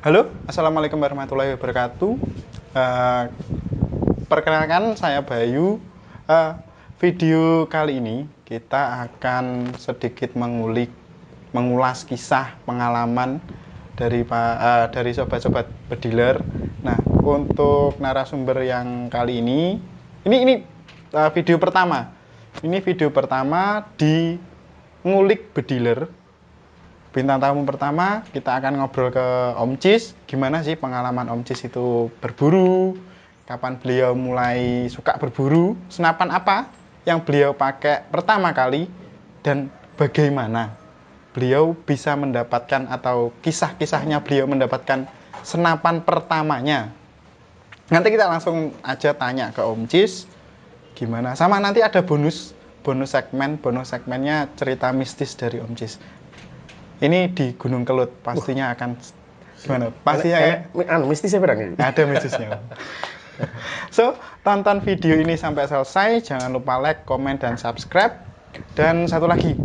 Halo, Assalamualaikum warahmatullahi wabarakatuh. Eh, Perkenalkan, saya Bayu. Eh, Video kali ini kita akan sedikit mengulas kisah pengalaman dari sobat-sobat bediler. Nah, untuk narasumber yang kali ini video pertama. Ini video pertama di ngulik bediler. Bintang tamu pertama kita akan ngobrol ke Om Cis. Gimana sih pengalaman Om Cis itu berburu? Kapan beliau mulai suka berburu? Senapan apa yang beliau pakai pertama kali? Dan bagaimana beliau bisa mendapatkan atau kisah-kisahnya beliau mendapatkan senapan pertamanya? Nanti kita langsung aja tanya ke Om Cis. Gimana? Sama nanti ada bonus segmennya cerita mistis dari Om Cis. Ini di Gunung Kelut, pastinya akan gimana? Pastinya mistisnya berang. ada mistisnya. So, tonton video ini sampai selesai, jangan lupa like, komen, dan subscribe. Dan satu lagi,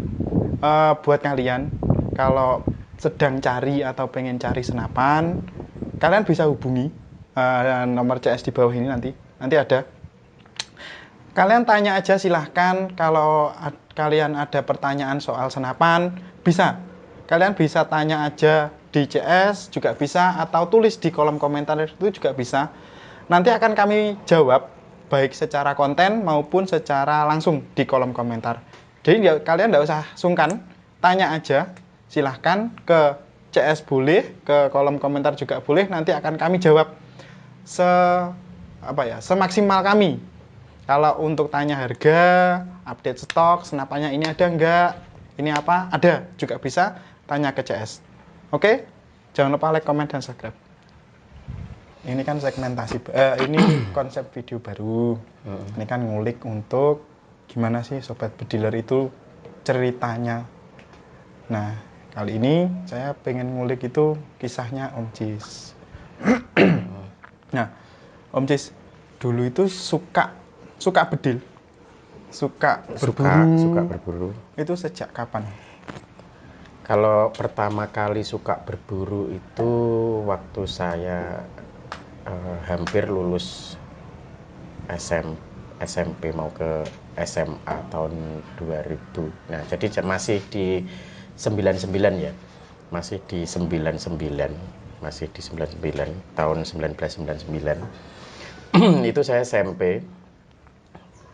buat kalian kalau sedang cari atau pengen cari senapan, kalian bisa hubungi nomor CS di bawah ini nanti ada. Kalian tanya aja, silahkan. Kalau kalian ada pertanyaan soal senapan, kalian bisa tanya aja di CS juga bisa, atau tulis di kolom komentar itu juga bisa. Nanti akan kami jawab baik secara konten maupun secara langsung di kolom komentar. Jadi kalian tidak usah sungkan, tanya aja, silahkan ke CS boleh, ke kolom komentar juga boleh. Nanti akan kami jawab semaksimal kami. Kalau untuk tanya harga, update stok, senapannya ini ada enggak, ini apa, ada juga bisa. Tanya ke CS. Oke? Jangan lupa like, comment, dan subscribe. Ini kan segmentasi, ini konsep video baru. Ini kan ngulik untuk gimana sih sobat bediler itu ceritanya. Nah, kali ini saya pengen ngulik itu kisahnya Om Cis. Nah, Om Cis dulu itu suka bedil, suka berburu. Itu sejak kapan? Kalau pertama kali suka berburu itu waktu saya hampir lulus SMP mau ke SMA tahun 2000. Nah, jadi masih di 99 ya. Masih di 99 tahun 1999. Itu saya SMP.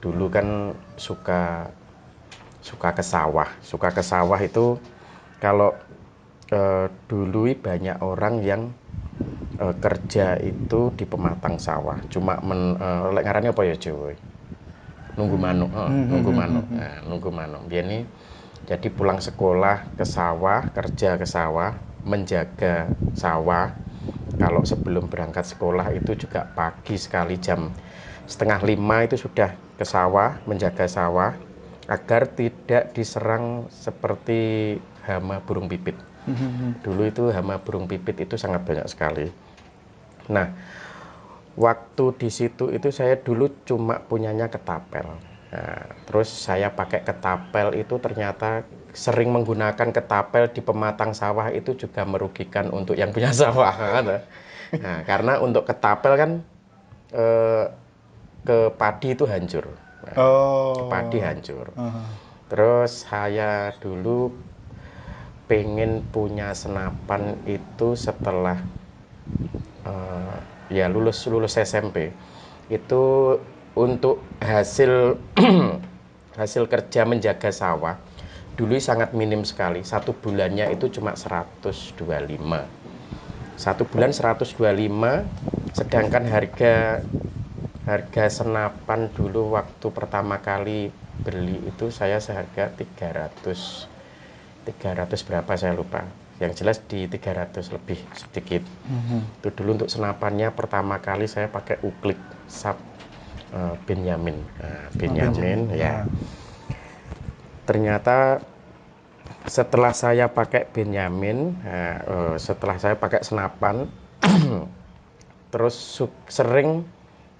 Dulu kan suka ke sawah. Suka ke sawah itu kalau dulu banyak orang yang kerja itu di pematang sawah. Cuma lek ngarannya apa ya Jawa? Nunggu manuk. Nunggu manuk. Biar nih jadi pulang sekolah ke sawah, kerja ke sawah, menjaga sawah. Kalau sebelum berangkat sekolah itu juga pagi sekali jam 4:30 itu sudah ke sawah, menjaga sawah agar tidak diserang seperti hama burung pipit. Dulu itu hama burung pipit itu sangat banyak sekali. Nah, waktu di situ itu saya dulu cuma punyanya ketapel. Nah, terus saya pakai ketapel itu ternyata sering menggunakan ketapel di pematang sawah itu juga merugikan untuk yang punya sawah. Nah, karena untuk ketapel kan ke padi itu hancur. Ke padi hancur. Terus saya dulu pengen punya senapan itu setelah lulus SMP. Itu untuk hasil hasil kerja menjaga sawah dulu sangat minim sekali. Satu bulannya itu cuma 125. Satu bulan 125, sedangkan harga senapan dulu waktu pertama kali beli itu saya seharga 300 berapa saya lupa. Yang jelas di 300 lebih sedikit. Itu dulu untuk senapannya pertama kali saya pakai Uklik Sub Benyamin. Benyamin ya. Ternyata setelah saya pakai Benyamin, setelah saya pakai senapan, terus sering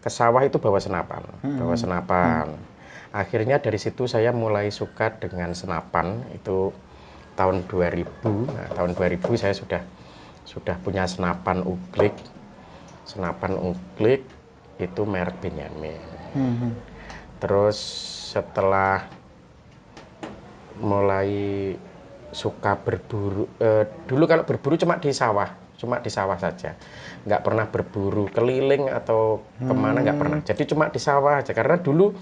ke sawah itu bawa senapan. Akhirnya dari situ saya mulai suka dengan senapan. Itu tahun 2000. Nah, tahun 2000 saya sudah sudah punya senapan uglik. Senapan uglik itu merek Benyamin. Terus setelah mulai suka berburu, dulu kalau berburu cuma di sawah saja, nggak pernah berburu keliling atau kemana, nggak pernah. Jadi cuma di sawah aja, karena dulu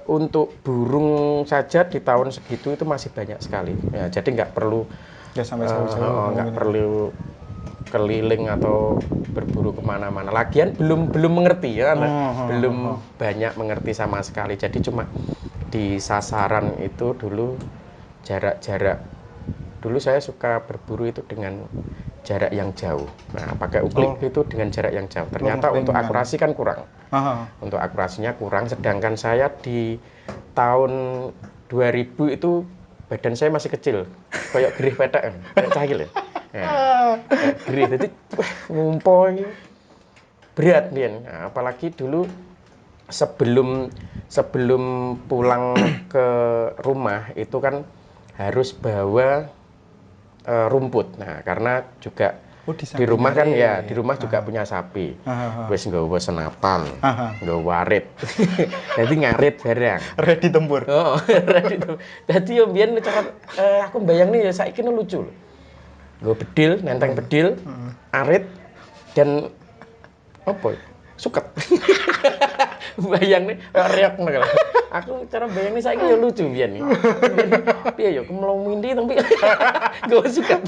untuk burung saja di tahun segitu itu masih banyak sekali. Ya, jadi nggak perlu sampai jauh-jauh. nggak perlu keliling atau berburu kemana-mana. Lagian belum mengerti ya, belum banyak mengerti sama sekali. Jadi cuma di sasaran itu dulu jarak-jarak. Dulu saya suka berburu itu dengan jarak yang jauh. Nah, pakai uglik itu dengan jarak yang jauh. Ternyata untuk akurasi kan kurang. Untuk akurasinya kurang, sedangkan saya di tahun 2000 itu badan saya masih kecil, kayak gerih petek, kayak cahil ya. Gerih, jadi ngumpul berat nih. Nah, apalagi dulu sebelum pulang ke rumah itu kan harus bawa rumput. Nah, karena juga di rumah kan ya, di rumah juga punya sapi. Wis nggawa senapan, nggawa warit. Jadi ngarit barang. Ready tempur. Oh, ready tempur. Dadi yo mbiyen aku mbayangne ya saiki lucu lho. Nggawa bedil, nenteng bedil, arit dan apa? Suket. Bayangnya reok ngono. Aku cara bayangnya saiki ya lucu mbiyen iki. Piye ya kemlong mindi tapi nggawa suket.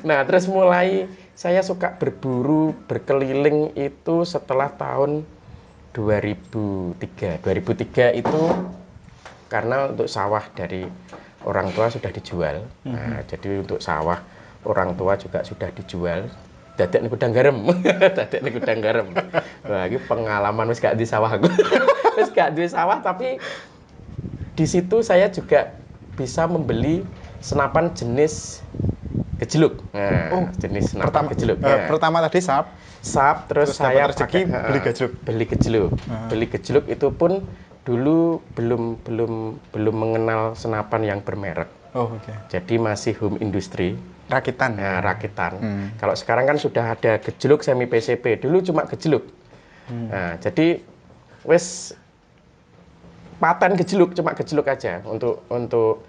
Nah, terus mulai saya suka berburu, berkeliling itu setelah tahun 2003. 2003 itu karena untuk sawah dari orang tua sudah dijual. Nah, jadi untuk sawah orang tua juga sudah dijual. Dadek ning gudang garam. Dadek ning gudang garam. Wah, iki pengalaman wis gak di sawah aku. Wis gak duwe sawah, tapi di situ saya juga bisa membeli senapan jenis gejluk. Nah, jenis senapan gejluk. Pertama tadi sap, terus saya pakai beli gejluk. Beli gejluk itu pun dulu belum mengenal senapan yang bermerek. Jadi masih home industry. Rakitan. Nah, rakitan. Kalau sekarang kan sudah ada gejluk semi PCP. Dulu cuma gejluk. Nah, jadi wes paten gejluk, cuma gejluk aja. Untuk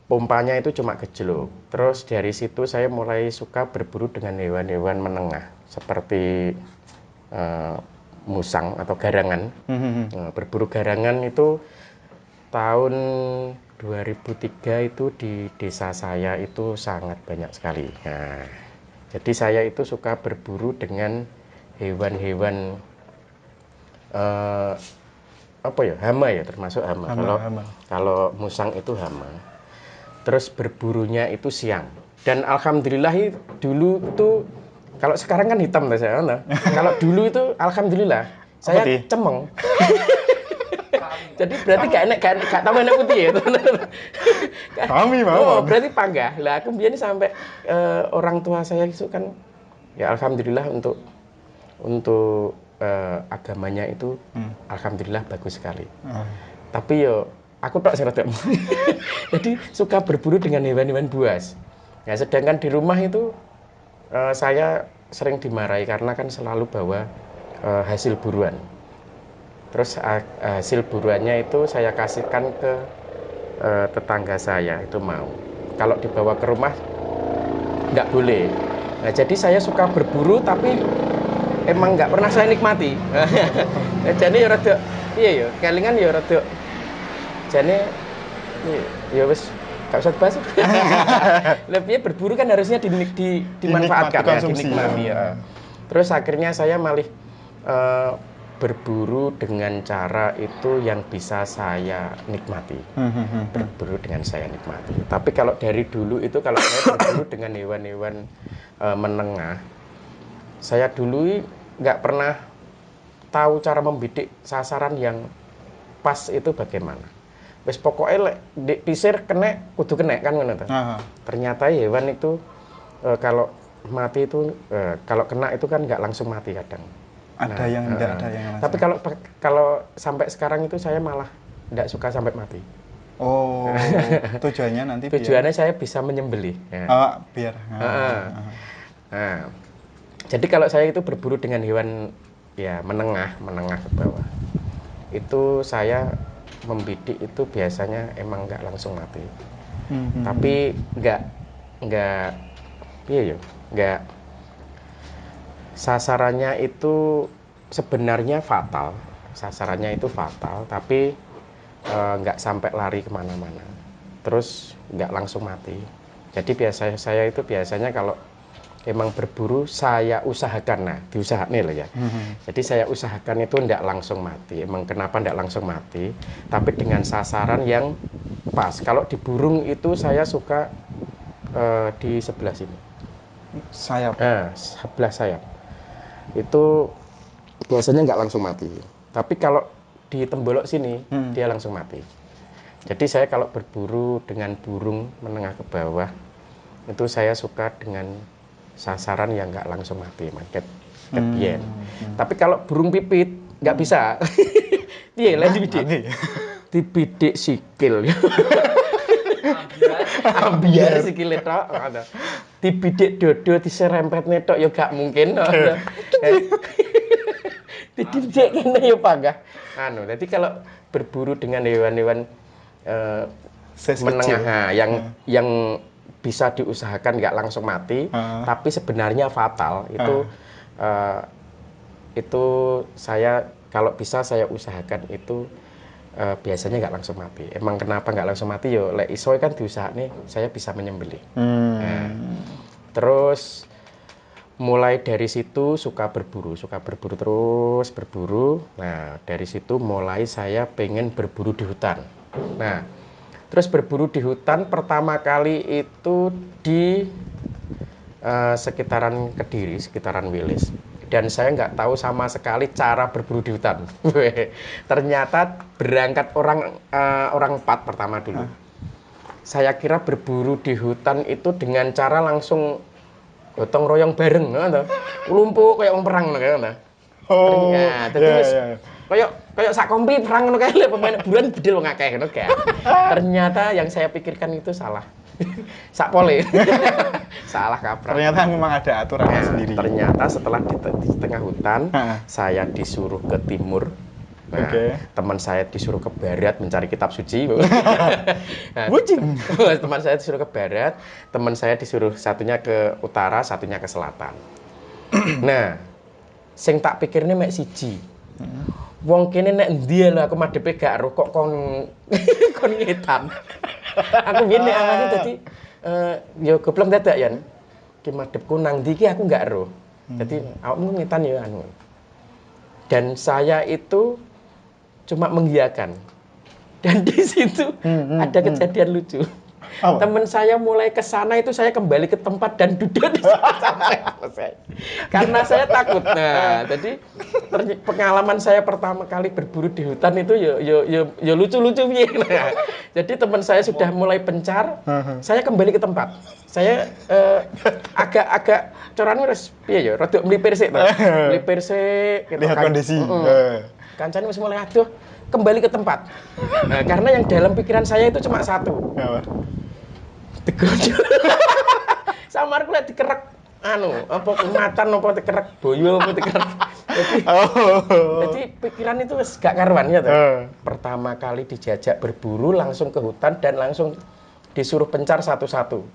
pompanya itu cuma gejluk. Terus dari situ saya mulai suka berburu dengan hewan-hewan menengah seperti musang atau garangan. Berburu garangan itu tahun 2003 itu di desa saya itu sangat banyak sekali. Nah, jadi saya itu suka berburu dengan hewan-hewan hama ya, termasuk hama. Kalau musang itu hama. Terus berburunya itu siang. Dan alhamdulillah dulu itu, kalau sekarang kan hitam saya. Kalau dulu itu alhamdulillah saya cemeng. Jadi berarti gak tambah enak putih ya. Kami mau. Berarti panggah. Lah aku biyen sampai orang tua saya itu kan ya alhamdulillah untuk agamanya itu alhamdulillah bagus sekali. Tapi yo aku tak seretek. Jadi suka berburu dengan hewan-hewan buas. Ya sedangkan di rumah itu saya sering dimarahi karena kan selalu bawa hasil buruan. Terus hasil buruannya itu saya kasihkan ke tetangga saya, itu mau. Kalau dibawa ke rumah nggak boleh. Nah, jadi saya suka berburu tapi emang nggak pernah saya nikmati. Jadi ya rada iya ya, kelingan ya rada jane ya wis gak usah dibahas. Lebih berburu kan harusnya dimanfaatkan ya, dinikmati ya. Terus akhirnya saya malah berburu dengan cara itu yang bisa saya nikmati. Berburu dengan saya nikmati. Tapi kalau dari dulu itu kalau saya berburu dengan hewan-hewan menengah, saya dulu nggak pernah tahu cara membidik sasaran yang pas itu bagaimana. Wes pokoknya pisir kena, kudu kena kan ngono. Ternyata hewan itu kalau mati itu kalau kena itu kan nggak langsung mati kadang. Ada yang enggak, ada yang langsung. Tapi kalau sampai sekarang itu saya malah enggak suka sampai mati. Oh, tujuannya nanti biar Tujuannya saya bisa menyembelih. Ya. biar. Nah, jadi kalau saya itu berburu dengan hewan ya menengah ke bawah, itu saya membidik itu biasanya emang nggak langsung mati, tapi nggak, iya ya, nggak, sasarannya itu sebenarnya fatal, tapi nggak sampai lari kemana-mana, terus nggak langsung mati. Jadi biasanya saya itu biasanya kalau emang berburu saya usahakan, nah diusahakan loh ya. Jadi saya usahakan itu nggak langsung mati. Emang kenapa nggak langsung mati? Tapi dengan sasaran yang pas. Kalau di burung itu saya suka di sebelah sini. Sayap. Sebelah sayap. Itu biasanya nggak langsung mati. Tapi kalau di tembolok sini dia langsung mati. Jadi saya kalau berburu dengan burung menengah ke bawah itu saya suka dengan sasaran yang nggak langsung mati, market bien. Tapi kalau burung pipit nggak bisa. Iya, lah dibidik sikil. Ambiar sikile tok. Dibidik dodo diserempet netok ya gak mungkin. Dididik kene ya panggah. Jadi kalau berburu dengan hewan-hewan menengah yang bisa diusahakan nggak langsung mati, tapi sebenarnya fatal, itu saya kalau bisa saya usahakan itu biasanya nggak langsung mati. Emang kenapa nggak langsung mati? Yo, lek iso kan diusahakan saya bisa menyembelih. Terus mulai dari situ suka berburu terus berburu. Nah dari situ mulai saya pengen berburu di hutan. Nah terus berburu di hutan pertama kali itu di sekitaran Kediri, sekitaran Wilis. Dan saya nggak tahu sama sekali cara berburu di hutan. Ternyata berangkat orang 4 pertama dulu. Saya kira berburu di hutan itu dengan cara langsung gotong royong bareng, lumpuk kayak orang perang, kayak sak kompi perang ngono kae, pemain buruan bedil wong akeh ngono kae. Ternyata yang saya pikirkan itu salah. Sak pole. Salah kaprah. Ternyata memang ada aturannya sendiri. Ternyata setelah di tengah hutan, saya disuruh ke timur. Nah, teman saya disuruh ke barat mencari kitab suci. Bucin. Teman saya disuruh ke barat, teman saya disuruh satunya ke utara, satunya ke selatan. Nah, sing tak pikirnya mek siji. Wong kene nek endi lho aku madhepe gak ero kok kon ngetan. Aku biyen nek awake dadi ya goblok dadak ya. Ki madhepku nang ndi ki aku gak ero. Dadi awakmu ngetan ya anu. Dan saya itu cuma mengiyakan. Dan di situ ada kejadian lucu. Teman saya mulai ke sana itu saya kembali ke tempat dan duduk di situ sampai selesai. Karena saya takut. Nah, jadi pengalaman saya pertama kali berburu di hutan itu ya lucu-lucu piye. Nah, jadi teman saya sudah mulai pencar, saya kembali ke tempat. Saya agak coran wis piye ya, rada mlipir sik to. Mlipir sik lihat kondisi. Kancane wis mulai aduh, kembali ke tempat. Nah, karena yang dalam pikiran saya itu cuma satu. Digerojol. Samarku lek dikerek apa kematan apa dikerek boyo apa dikerek. Jadi pikiran itu wis gak karuan ya toh. Pertama kali dijajak berburu langsung ke hutan dan langsung disuruh pencar satu-satu.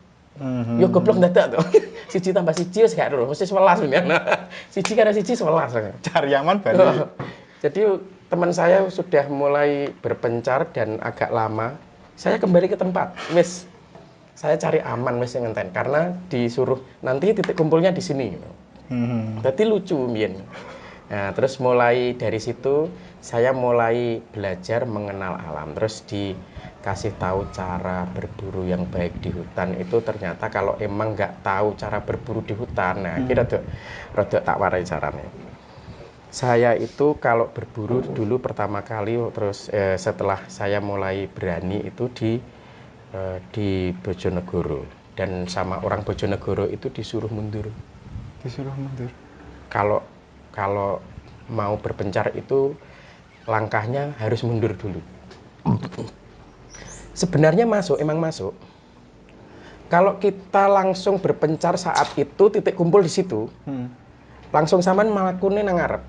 Yo goblok dadak tuh. Siji tambah siji wis gak ero, mesti 11 bener. Siji karo siji 11. Cari aman balik. Jadi teman saya sudah mulai berpencar dan agak lama. Saya kembali ke tempat. Wis saya cari aman wis ngenten karena disuruh nanti titik kumpulnya di sini. Jadi lucu mien. Nah, terus mulai dari situ saya mulai belajar mengenal alam. Terus dikasih tahu cara berburu yang baik di hutan itu ternyata kalau emang nggak tahu cara berburu di hutan, nah kira rada tak warai caranya. Saya itu kalau berburu dulu pertama kali terus setelah saya mulai berani itu di Bojonegoro dan sama orang Bojonegoro itu disuruh mundur. Kalau mau berpencar itu langkahnya harus mundur dulu. sebenarnya masuk, emang masuk. Kalau kita langsung berpencar saat itu, titik kumpul di situ, langsung saman melakukannya nang ngarep.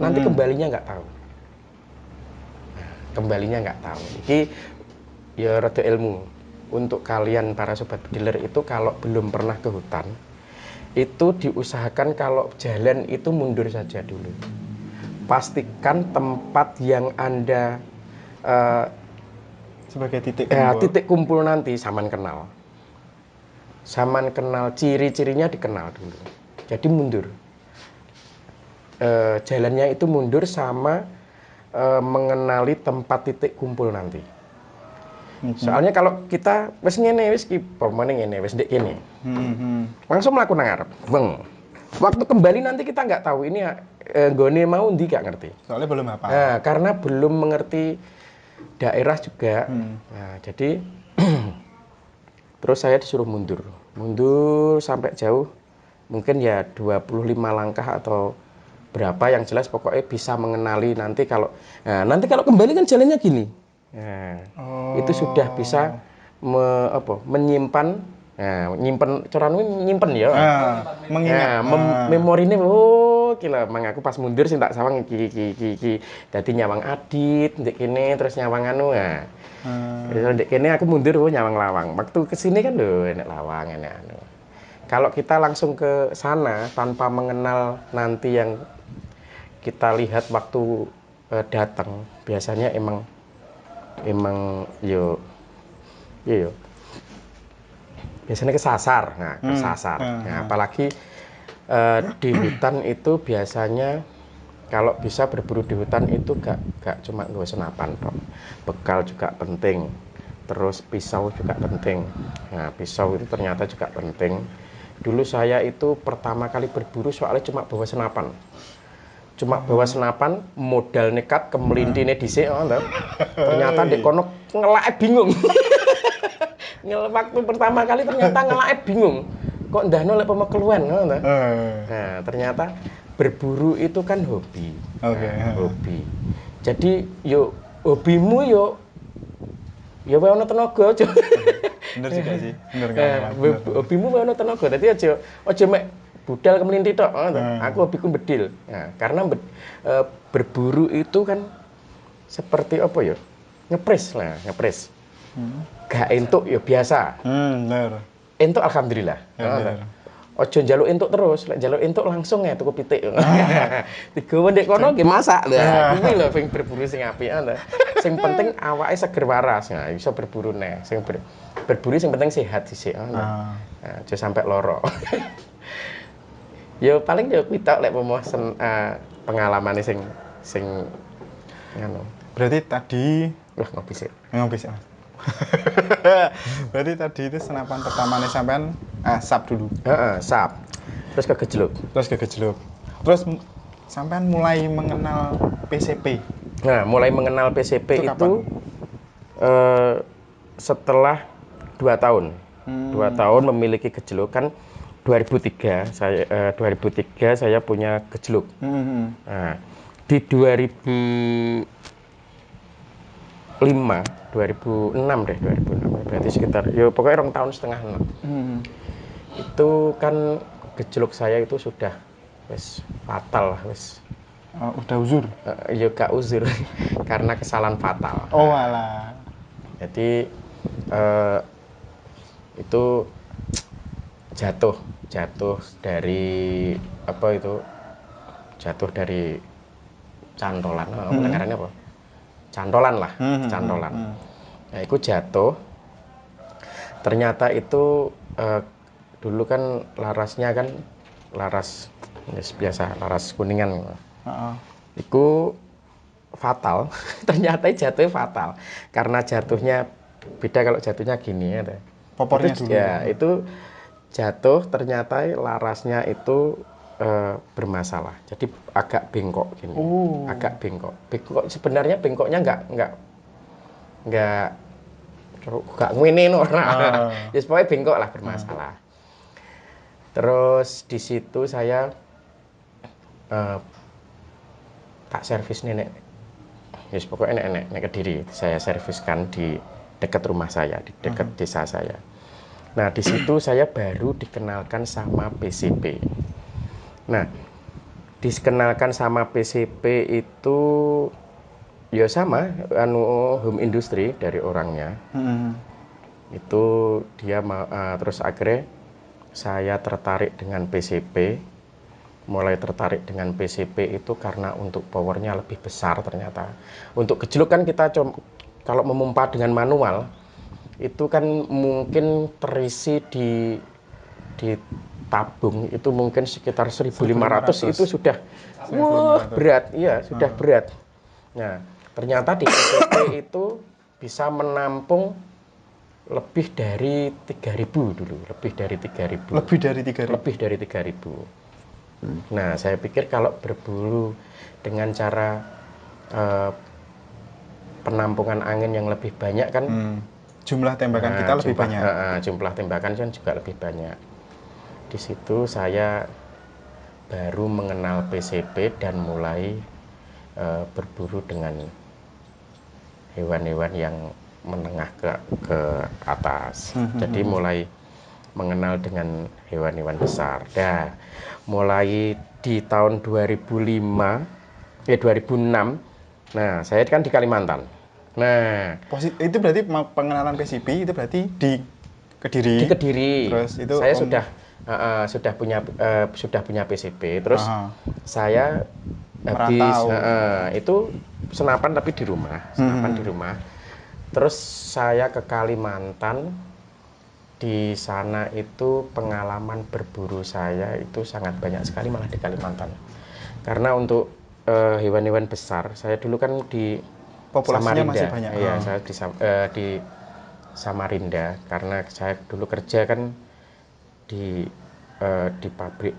Nanti kembalinya nggak tahu. Kembalinya nggak tahu. Ini ya rada ilmu. Untuk kalian para sobat dealer itu kalau belum pernah ke hutan, itu diusahakan kalau jalan itu mundur saja dulu. Pastikan tempat yang Anda sebagai titik kumpul nanti saman kenal. Saman kenal, ciri-cirinya dikenal dulu. Jadi mundur. Jalannya itu mundur sama mengenali tempat titik kumpul nanti. Soalnya kalau kita wis ngene wis ki pomane ngene wis ndek kene. Langsung mlaku nang ngarep. Weng. Waktu kembali nanti kita nggak tahu ini nggone mau ndi gak ngerti. Soalnya belum apa. Nah, karena belum mengerti daerah juga. Nah, jadi terus saya disuruh mundur. Mundur sampai jauh. Mungkin ya 25 langkah atau berapa yang jelas pokoknya bisa mengenali nanti kalau kembali kan jalannya gini. Nah, itu sudah bisa menyimpan, nyimpen nyimpen ya. Mengingat. Memorine gila mang aku pas mundur sing tak sawang iki. Dadi nyawang Adit ndek kene terus nyawang anu ya. Terus ndek kene aku mundur nyawang Lawang. Waktu kesini kan lho enek Lawang enek anu. Kalau kita langsung ke sana tanpa mengenal nanti yang kita lihat waktu datang, biasanya emang yo biasanya kesasar. Kesasar. Nah, apalagi di hutan itu biasanya kalau bisa berburu di hutan itu gak cuma nggawa senapan toh. Bekal juga penting. Terus pisau juga penting. Nah, pisau itu ternyata juga penting. Dulu saya itu pertama kali berburu soalnya cuma bawa senapan. Modal nekat kemelintine dhisik ternyata ndek kono ngelake bingung. Waktu pertama kali ternyata ngelake bingung. Kok ndahno lek pemekeluan Nah, ternyata berburu itu kan hobi. Hobi. Jadi yo hobimu yo wae ono tenaga aja. Bener juga sih. Bener hobimu wae ono tenaga. Dadi aja mek budal kemelinti tok. Aku hobiku bedil. Nah, karena berburu itu kan seperti apa ya? Ngepres. Gak entuk ya biasa. Bener. Entuk alhamdulillah. Ojo njaluk entuk terus, lek njaluk entuk langsung ya tuku pitik. Digawa ndek kono nggih masak. Lah, kuwi lho sing berburu sing apik Sing penting awake seger waras. Nah, iso berburu neh. Sing berburu sing penting sehat dhisik. Nah, aja sampai loro. Ya paling ya kuwi tok lek pengalamane sing ngono. Berarti tadi ngopi sih. Mas. Berarti tadi itu senapan pertamanya sampean sap dulu. Sap. Terus ke gejluk. Terus sampean mulai mengenal PCP. Nah, mulai mengenal PCP itu setelah 2 tahun. 2 tahun memiliki gejluk kan 2003 saya punya gejluk. Nah, di 2006 berarti sekitar ya pokoknya 2,5 tahun. Itu kan gejluk saya itu sudah wis fatal lah wis. Udah uzur? Ya gak uzur karena kesalahan fatal. Oh alah. Jadi itu jatuh dari cantolan. Pendengarannya apa? Cantolan lah, cantolan. Nah, itu jatuh. Ternyata itu dulu kan larasnya kan laras biasa, laras kuningan. Itu fatal. Ternyata jatuhnya fatal. Karena jatuhnya beda kalau jatuhnya gini ya. Popornya dulu. Ya, itu jatuh ternyata larasnya itu bermasalah. Jadi agak bengkok gini. Agak bengkok. Sebenarnya bengkoknya enggak ngene ora. Ya pokoknya bengkok lah bermasalah. Terus di situ saya tak servis nenek. Ya pokoknya nenek Kediri. Saya serviskan di dekat rumah saya, di dekat desa saya. Nah, di situ saya baru dikenalkan sama PCP. Nah, dikenalkan sama PCP itu ya sama, home industry dari orangnya. Itu dia terus akhirnya saya tertarik dengan PCP. Mulai tertarik dengan PCP itu karena untuk powernya lebih besar ternyata. Untuk gejluk kan kita kalau memompa dengan manual itu kan mungkin terisi di tabung itu mungkin sekitar 1.500 itu sudah berat, iya sudah berat. Nah, ternyata di PCP itu bisa menampung lebih dari 3.000 dulu, lebih dari 3.000. Lebih dari 3.000. Nah, saya pikir kalau berburu dengan cara penampungan angin yang lebih banyak kan jumlah tembakan kita lebih banyak. Jumlah tembakan kan juga lebih banyak. Di situ saya baru mengenal PCP dan mulai berburu dengan hewan-hewan yang menengah ke atas. Jadi mulai mengenal dengan hewan-hewan besar. Nah, mulai di tahun 2006. Nah, saya kan di Kalimantan. Nah, itu berarti pengenalan PCP itu berarti di Kediri. Di Kediri. Terus itu saya sudah punya PCP. Terus saya habis itu senapan tapi di rumah, di rumah. Terus saya ke Kalimantan. Di sana itu pengalaman berburu saya itu sangat banyak sekali malah di Kalimantan. Karena untuk hewan-hewan besar, saya dulu kan di populasinya Samarinda. Masih banyak. Iya, saya di Samarinda karena saya dulu kerja kan di pabrik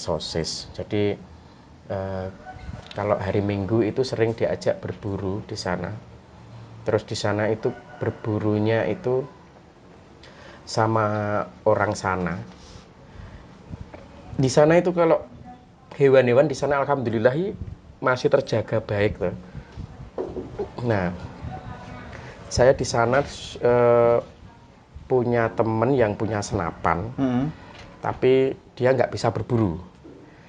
sosis. Jadi kalau hari Minggu itu sering diajak berburu di sana. Terus di sana itu berburunya itu sama orang sana. Di sana itu kalau hewan-hewan di sana alhamdulillah masih terjaga baik loh. Nah, saya di sana punya temen yang punya senapan, tapi dia nggak bisa berburu.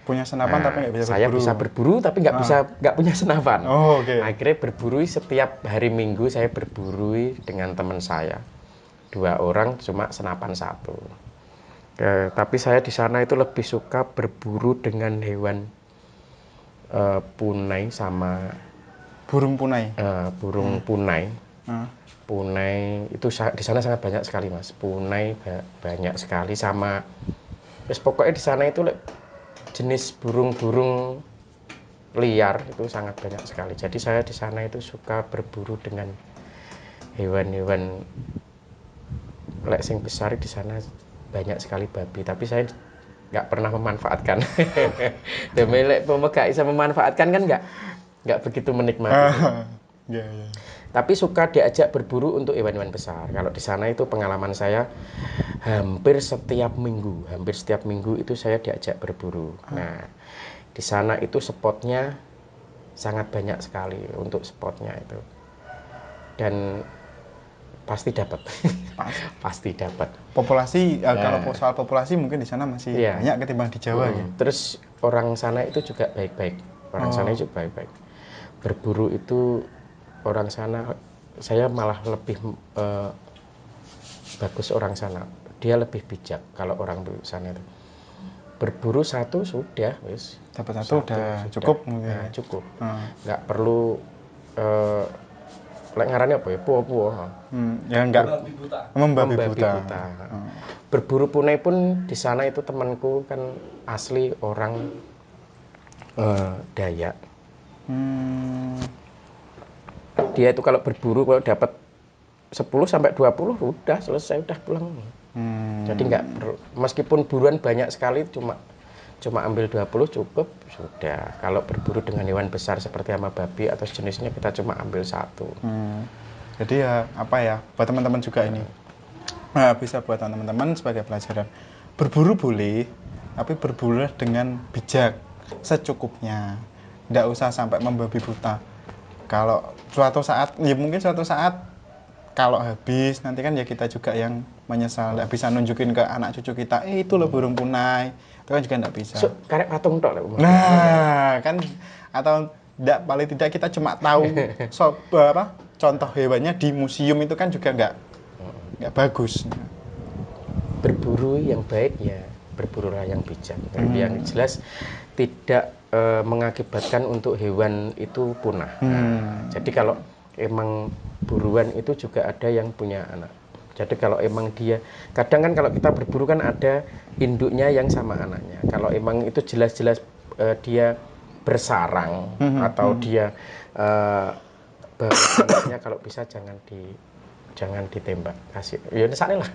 Punya senapan tapi nggak bisa berburu. Saya bisa berburu tapi nggak punya senapan. Okay. Akhirnya berburu setiap hari Minggu saya berburu dengan teman saya. 2 orang cuma senapan 1. Tapi saya di sana itu lebih suka berburu dengan hewan punai sama burung punai. Burung punai. Punai itu di sana sangat banyak sekali Mas. Punai banyak sekali sama. Pokoknya di sana itu jenis burung-burung liar itu sangat banyak sekali. Jadi saya di sana itu suka berburu dengan hewan-hewan sing besar. Di sana banyak sekali babi, tapi saya nggak pernah memanfaatkan. Demi pemegang bisa memanfaatkan kan nggak begitu menikmati. Tapi suka diajak berburu untuk hewan-hewan besar. Kalau di sana itu pengalaman saya hampir setiap minggu itu saya diajak berburu. Nah, di sana itu spotnya sangat banyak sekali untuk spotnya itu. Dan pasti dapat. Pasti dapat. Populasi kalau soal populasi mungkin di sana masih banyak ketimbang di Jawa ya. Terus orang sana itu juga baik-baik. Orang sana juga baik-baik. Berburu itu orang sana, saya malah lebih bagus orang sana. Dia lebih bijak kalau orang di sana itu. Berburu 1 sudah, wis. Dapat 1 udah cukup mungkin. Nah, cukup. Nggak perlu ngarannya apa ya? Puo-puo. Ya enggak membabi buta. Berburu punai pun di sana itu temanku kan asli orang Dayak. Dia itu kalau berburu kalau dapat 10 sampai 20 udah selesai, udah pulang. Jadi nggak perlu, meskipun buruan banyak sekali cuma ambil 20 cukup sudah. Kalau berburu dengan hewan besar seperti sama babi atau jenisnya kita cuma ambil 1. Jadi ya buat teman-teman juga ini bisa buat teman-teman sebagai pelajaran. Berburu boleh, tapi berburu dengan bijak, secukupnya. Nggak usah sampai membabi buta. Kalau suatu saat, ya mungkin suatu saat kalau habis nanti kan ya kita juga yang menyesal, nggak bisa nunjukin ke anak cucu kita, itu loh burung punai, itu kan juga nggak bisa. Karek patung tok lho. Nah, kan atau tidak, paling tidak kita cuma tahu contoh hewannya di museum itu kan juga nggak bagus. Berburu yang baik ya berburulah yang bijak. Yang jelas tidak mengakibatkan untuk hewan itu punah. Jadi kalau emang buruan itu juga ada yang punya anak. Jadi kalau emang dia, kadang kan kalau kita berburu kan ada induknya yang sama anaknya. Kalau emang itu jelas-jelas dia bersarang atau dia bawa anaknya, kalau bisa jangan ditembak, kasih. Ya nesane lah.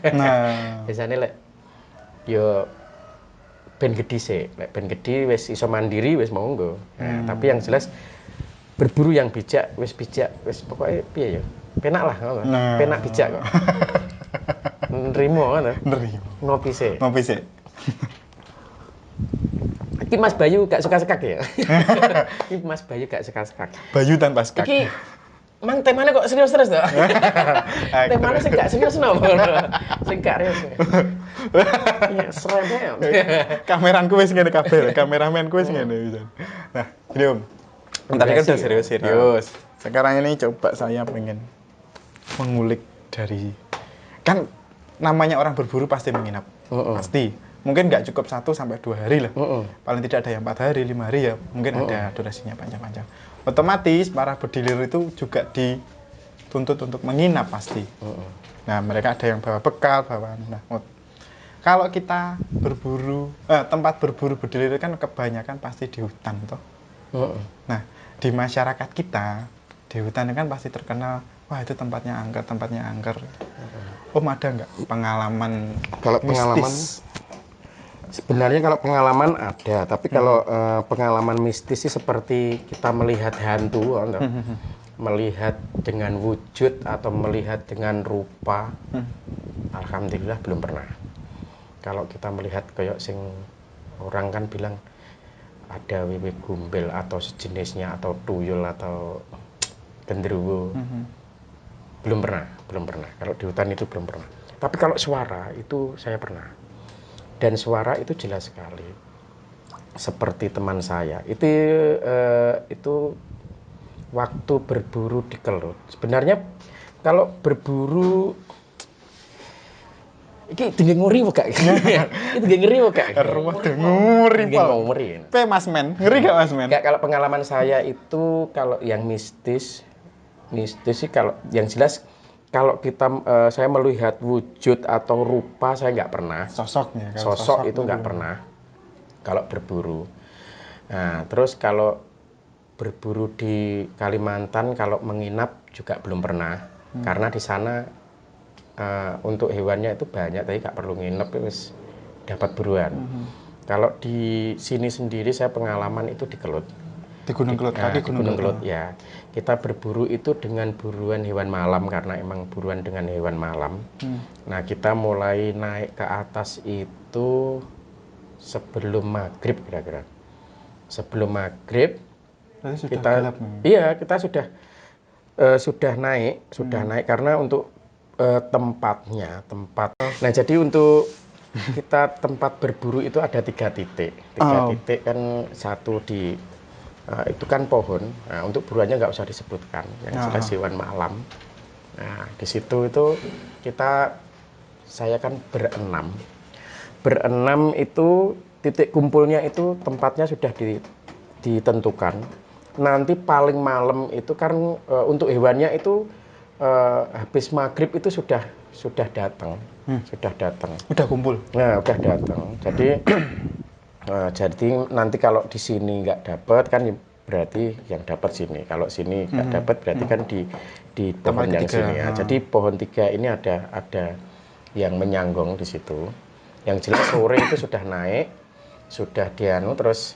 Biasanya lek yo ben gede sih, lek ben gede wis iso mandiri wis monggo. Tapi yang jelas berburu yang bijak, wis pokoknya piye ya. Penak lah ngono. Penak bijak kok. Nrimo ngono. Ngopi sih. Iki Mas Bayu gak suka sekak ya? Iki Mas Bayu gak suka sekak. Bayu tanpa sekak. Iki mang temanya kok serius-serius toh? Temanya sing gak serius no. Sing gak serius. Ya serem. Kameranku wis ngene kabeh, kameramenku wis ngene bisa. Nah, gini Om. Tadi kan udah serius. Sekarang ini coba saya pengen mengulik dari, kan namanya orang berburu pasti menginap. Pasti. Mungkin nggak cukup 1 sampai 2 hari lah. Paling tidak ada yang 4 hari, 5 hari ya. Mungkin ada durasinya panjang-panjang. Otomatis para bedilir itu juga dituntut untuk menginap pasti. Nah, mereka ada yang bawa bekal, kalau kita berburu, tempat berburu bedilir kan kebanyakan pasti di hutan toh. Nah, di masyarakat kita di hutan kan pasti terkenal, wah itu tempatnya angker. Om ada nggak pengalaman kalau mistis? Pengalaman sebenarnya kalau pengalaman ada, tapi kalau pengalaman mistis sih seperti kita melihat hantu, melihat dengan wujud atau melihat dengan rupa, alhamdulillah belum pernah. Kalau kita melihat kayak sing orang kan bilang ada wewe gombel atau sejenisnya atau tuyul atau genderuwo, belum pernah. Kalau di hutan itu belum pernah. Tapi kalau suara itu saya pernah. Dan suara itu jelas sekali. Seperti teman saya, itu waktu berburu di Kelut. Sebenarnya kalau berburu iki dengen nguri kok gak? Itu dengen ngeri kok gak? Rumah nguri Pak. Mas Men, ngeri gak Mas Men? Kalau pengalaman saya itu kalau yang mistis sih, kalau yang jelas kalau kita saya melihat wujud atau rupa saya nggak pernah. Sosok itu nggak pernah. Kalau berburu. Nah, terus kalau berburu di Kalimantan kalau menginap juga belum pernah. Karena di sana untuk hewannya itu banyak, tapi nggak perlu nginep, wis dapat buruan. Kalau di sini sendiri saya pengalaman itu di Kelut. Di Gunung Kelut, Gunung Kelut ya. Kita berburu itu dengan buruan hewan malam karena emang buruan dengan hewan malam. Nah, kita mulai naik ke atas itu sebelum maghrib kira-kira. Sebelum maghrib kita sudah naik karena untuk tempat. Nah, jadi untuk kita tempat berburu itu ada 3 titik. 3 titik kan, satu di itu kan pohon. Nah, untuk buruannya nggak usah disebutkan. Yang jelas hewan malam. Nah, di situ itu saya kan berenam itu titik kumpulnya itu tempatnya sudah ditentukan. Nanti paling malam itu kan untuk hewannya itu habis maghrib itu sudah datang. Udah kumpul. Nah, udah datang. Jadi jadi nanti kalau di sini nggak dapat kan berarti yang dapat sini. Kalau sini nggak dapat berarti kan di pohon yang sini ya. Jadi pohon 3 ini ada yang menyanggong di situ. Yang jelas sore itu sudah naik, sudah terus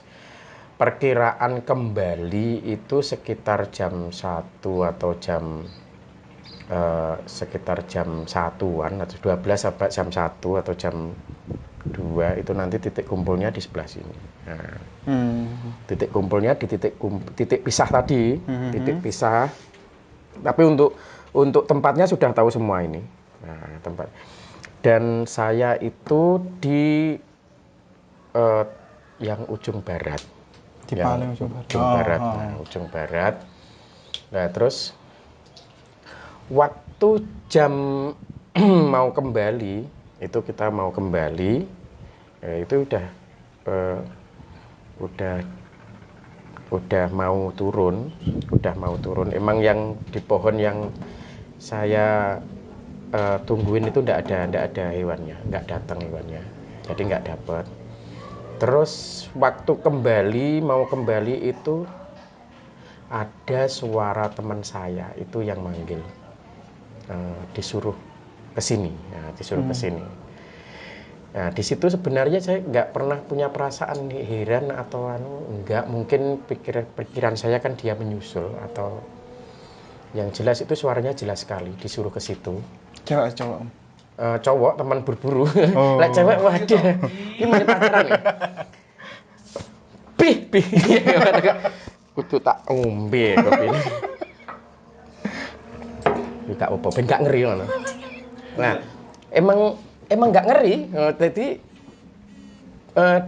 perkiraan kembali itu sekitar jam 1 atau sekitar jam 1-an atau 12 sampai jam 1 atau jam 2 itu nanti titik kumpulnya di sebelah sini. Nah, titik kumpulnya di titik pisah tadi, titik pisah. Tapi untuk Untuk tempatnya sudah tahu semua ini. Nah, tempat. Dan saya itu di yang ujung barat. Di Yang paling ujung barat. ujung barat. Nah, ujung barat. Nah, terus waktu jam mau kembali, itu kita mau kembali, itu eh, udah mau turun, Emang yang di pohon yang saya tungguin itu ndak ada hewannya, nggak datang hewannya, jadi nggak dapet. Terus waktu mau kembali itu ada suara teman saya itu yang manggil, disuruh kesini, disuruh kesini. Nah, di situ sebenarnya saya nggak pernah punya perasaan heran atau nggak, mungkin pikiran saya kan dia menyusul atau yang jelas itu suaranya jelas sekali disuruh ke situ. Cewek cowok? Cowok, teman berburu. Oh. Lek cewek waduh, ini mana pacaran nih? Pih. Kudu tak ngombe kopi ini. Enggak apa-apa, ben gak ngeri ngono. Nah, emang nggak ngeri, jadi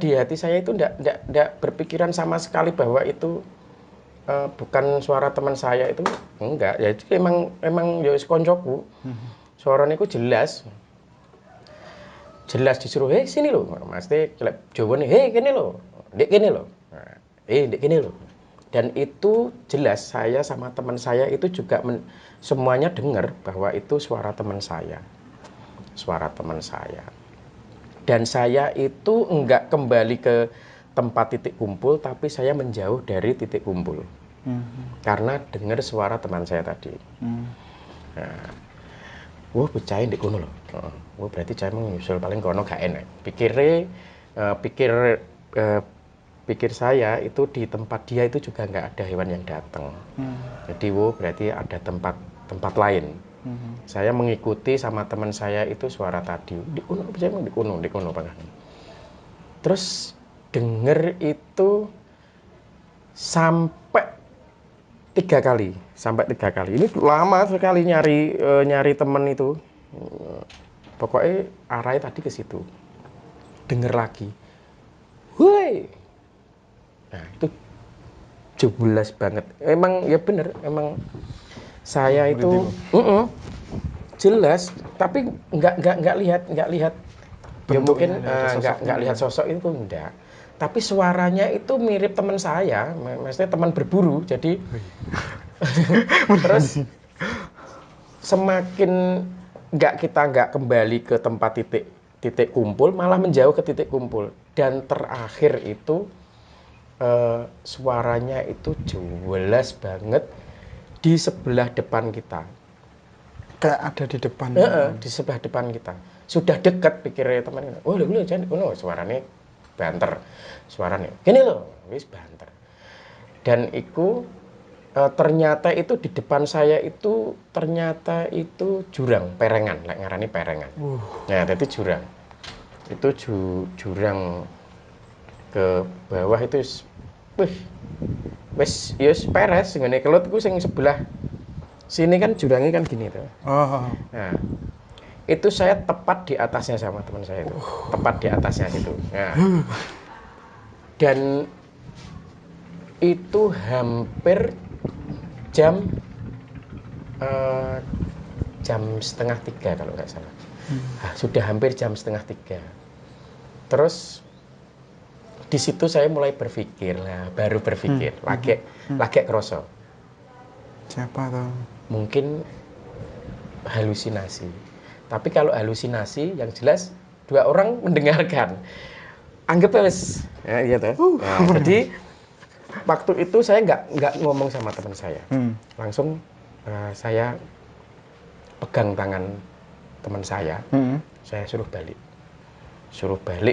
di hati saya itu nggak berpikiran sama sekali bahwa itu bukan suara teman saya, itu enggak. Ya itu emang ya wis koncoku. Suaranya itu jelas disuruh, hei sini lo, mesti Jawa nih, hei kene lo, dek kene lo, dek kene lo. Dan itu jelas saya sama teman saya itu juga semuanya dengar bahwa itu suara teman saya. Dan saya itu enggak kembali ke tempat titik kumpul, tapi saya menjauh dari titik kumpul. Karena dengar suara teman saya tadi. Nah, wah becain di kono loh. Wah berarti saya mau nyusul paling kono gak enak. Pikir saya itu di tempat dia itu juga nggak ada hewan yang datang. Jadi berarti ada tempat lain. Saya mengikuti sama teman saya itu suara tadi. Di kono Pak. Terus denger itu sampai 3 kali. Ini lama sekali nyari temen itu. Pokoknya arahnya tadi ke situ. Denger lagi. Woi. Nah, itu jelas banget. Emang ya bener, emang saya itu jelas, tapi nggak lihat. Ya mungkin nggak lihat sosok itu enggak. Tapi suaranya itu mirip teman saya, maksudnya teman berburu. Jadi terus semakin kita nggak kembali ke tempat titik kumpul, malah menjauh ke titik kumpul. Dan terakhir itu suaranya itu jelas banget di sebelah depan kita. Kayak ada di depan. Di sebelah depan kita. Sudah dekat pikirnya teman. Oh, lu jangan suaranya banter. Suaranya. Gini loh, wis banter. Dan itu ternyata itu di depan saya itu ternyata itu jurang, perengan, lek ngarani perengan. Nah, jadi jurang. Itu jurang ke bawah itu wis peres ngene kelut ku sing sebelah sini kan jurangnya kan gini tuh. Nah, itu saya tepat di atasnya sama teman saya itu. Tepat di atasnya itu. Nah, dan itu hampir jam 2:30 kalau nggak salah. Sudah hampir jam 2:30. Terus di situ saya mulai berpikir, baru berpikir, lagi kroso. Siapa tuh? Mungkin halusinasi. Tapi kalau halusinasi, yang jelas 2 orang mendengarkan. Anggap wes, ya gitu. Jadi waktu itu saya nggak ngomong sama teman saya, langsung saya pegang tangan teman saya, saya suruh balik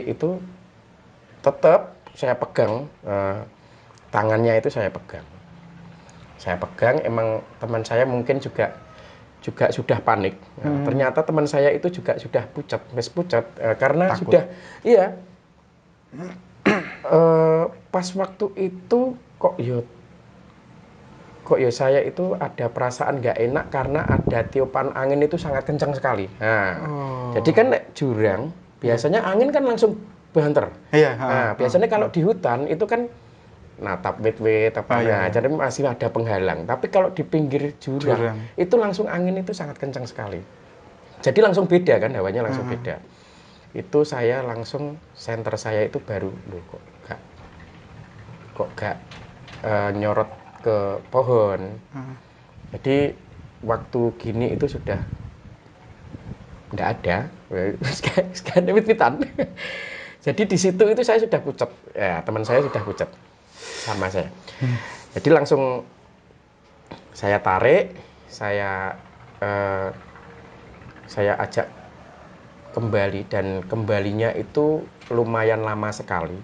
itu. Tetap saya pegang tangannya itu saya pegang. Emang teman saya mungkin juga sudah panik. Ternyata teman saya itu juga sudah pucat karena takut. Sudah iya. Pas waktu itu kok kok ya saya itu ada perasaan nggak enak karena ada tiupan angin itu sangat kencang sekali. Nah, jadi kan nek jurang biasanya angin kan langsung banter. Iya. Nah, biasanya kalau di hutan itu kan natap wit-wit apa iya. jadi masih ada penghalang. Tapi kalau di pinggir jurang itu langsung angin itu sangat kencang sekali. Jadi langsung beda kan hawanya langsung beda. Itu saya langsung senter saya itu baru loh kok gak nyorot ke pohon. Jadi waktu gini itu sudah nggak ada, sekarang wit-witan. Jadi di situ itu saya sudah pucat, ya teman saya sudah pucat sama saya. Jadi langsung saya tarik, saya ajak kembali dan kembalinya itu lumayan lama sekali.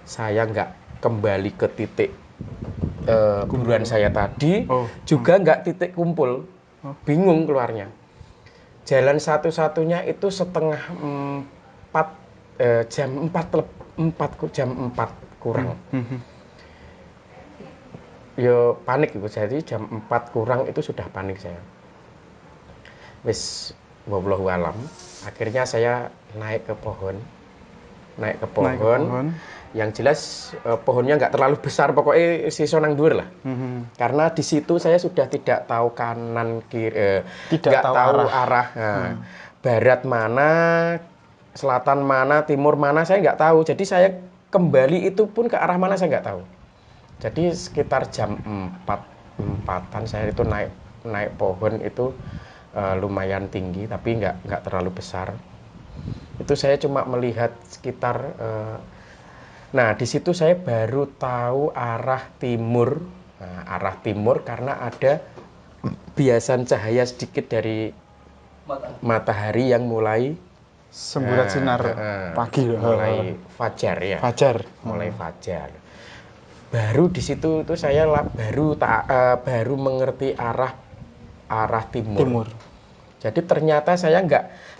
Saya nggak kembali ke titik buruan saya tadi, juga nggak titik kumpul, bingung keluarnya. Jalan satu-satunya itu setengah 4 jam 4 kurang. Yo panik itu, jadi jam 4 kurang itu sudah panik saya. Wis wallahu alam. Akhirnya saya naik ke pohon. Yang jelas pohonnya nggak terlalu besar, pokoknya sisa nang dhuwur lah. Karena di situ saya sudah tidak tahu kanan kiri, nggak tahu arah. Barat mana, selatan mana, timur mana saya nggak tahu. Jadi saya kembali itu pun ke arah mana saya nggak tahu. Jadi sekitar jam 4-an saya itu naik pohon itu lumayan tinggi tapi nggak terlalu besar. Itu saya cuma melihat sekitar. Nah, di situ saya baru tahu arah timur. Nah, arah timur karena ada biasan cahaya sedikit dari matahari yang mulai semburat sinar pagi, mulai fajar ya. Mulai fajar. Baru di situ itu saya baru mengerti arah timur. Jadi ternyata saya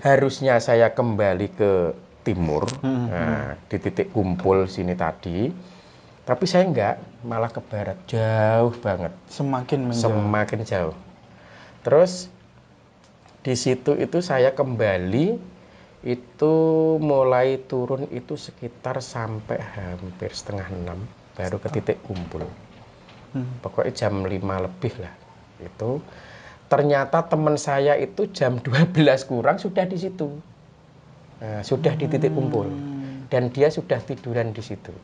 harusnya saya kembali ke timur, di titik kumpul sini tadi. Tapi saya malah ke barat, jauh banget. Semakin jauh. Terus di situ itu saya kembali, itu mulai turun itu sekitar sampai hampir setengah 6, baru ke titik kumpul. Pokoknya jam 5 lebih lah. Itu ternyata teman saya itu jam 12 kurang sudah di situ. Sudah di titik kumpul dan dia sudah tiduran di situ.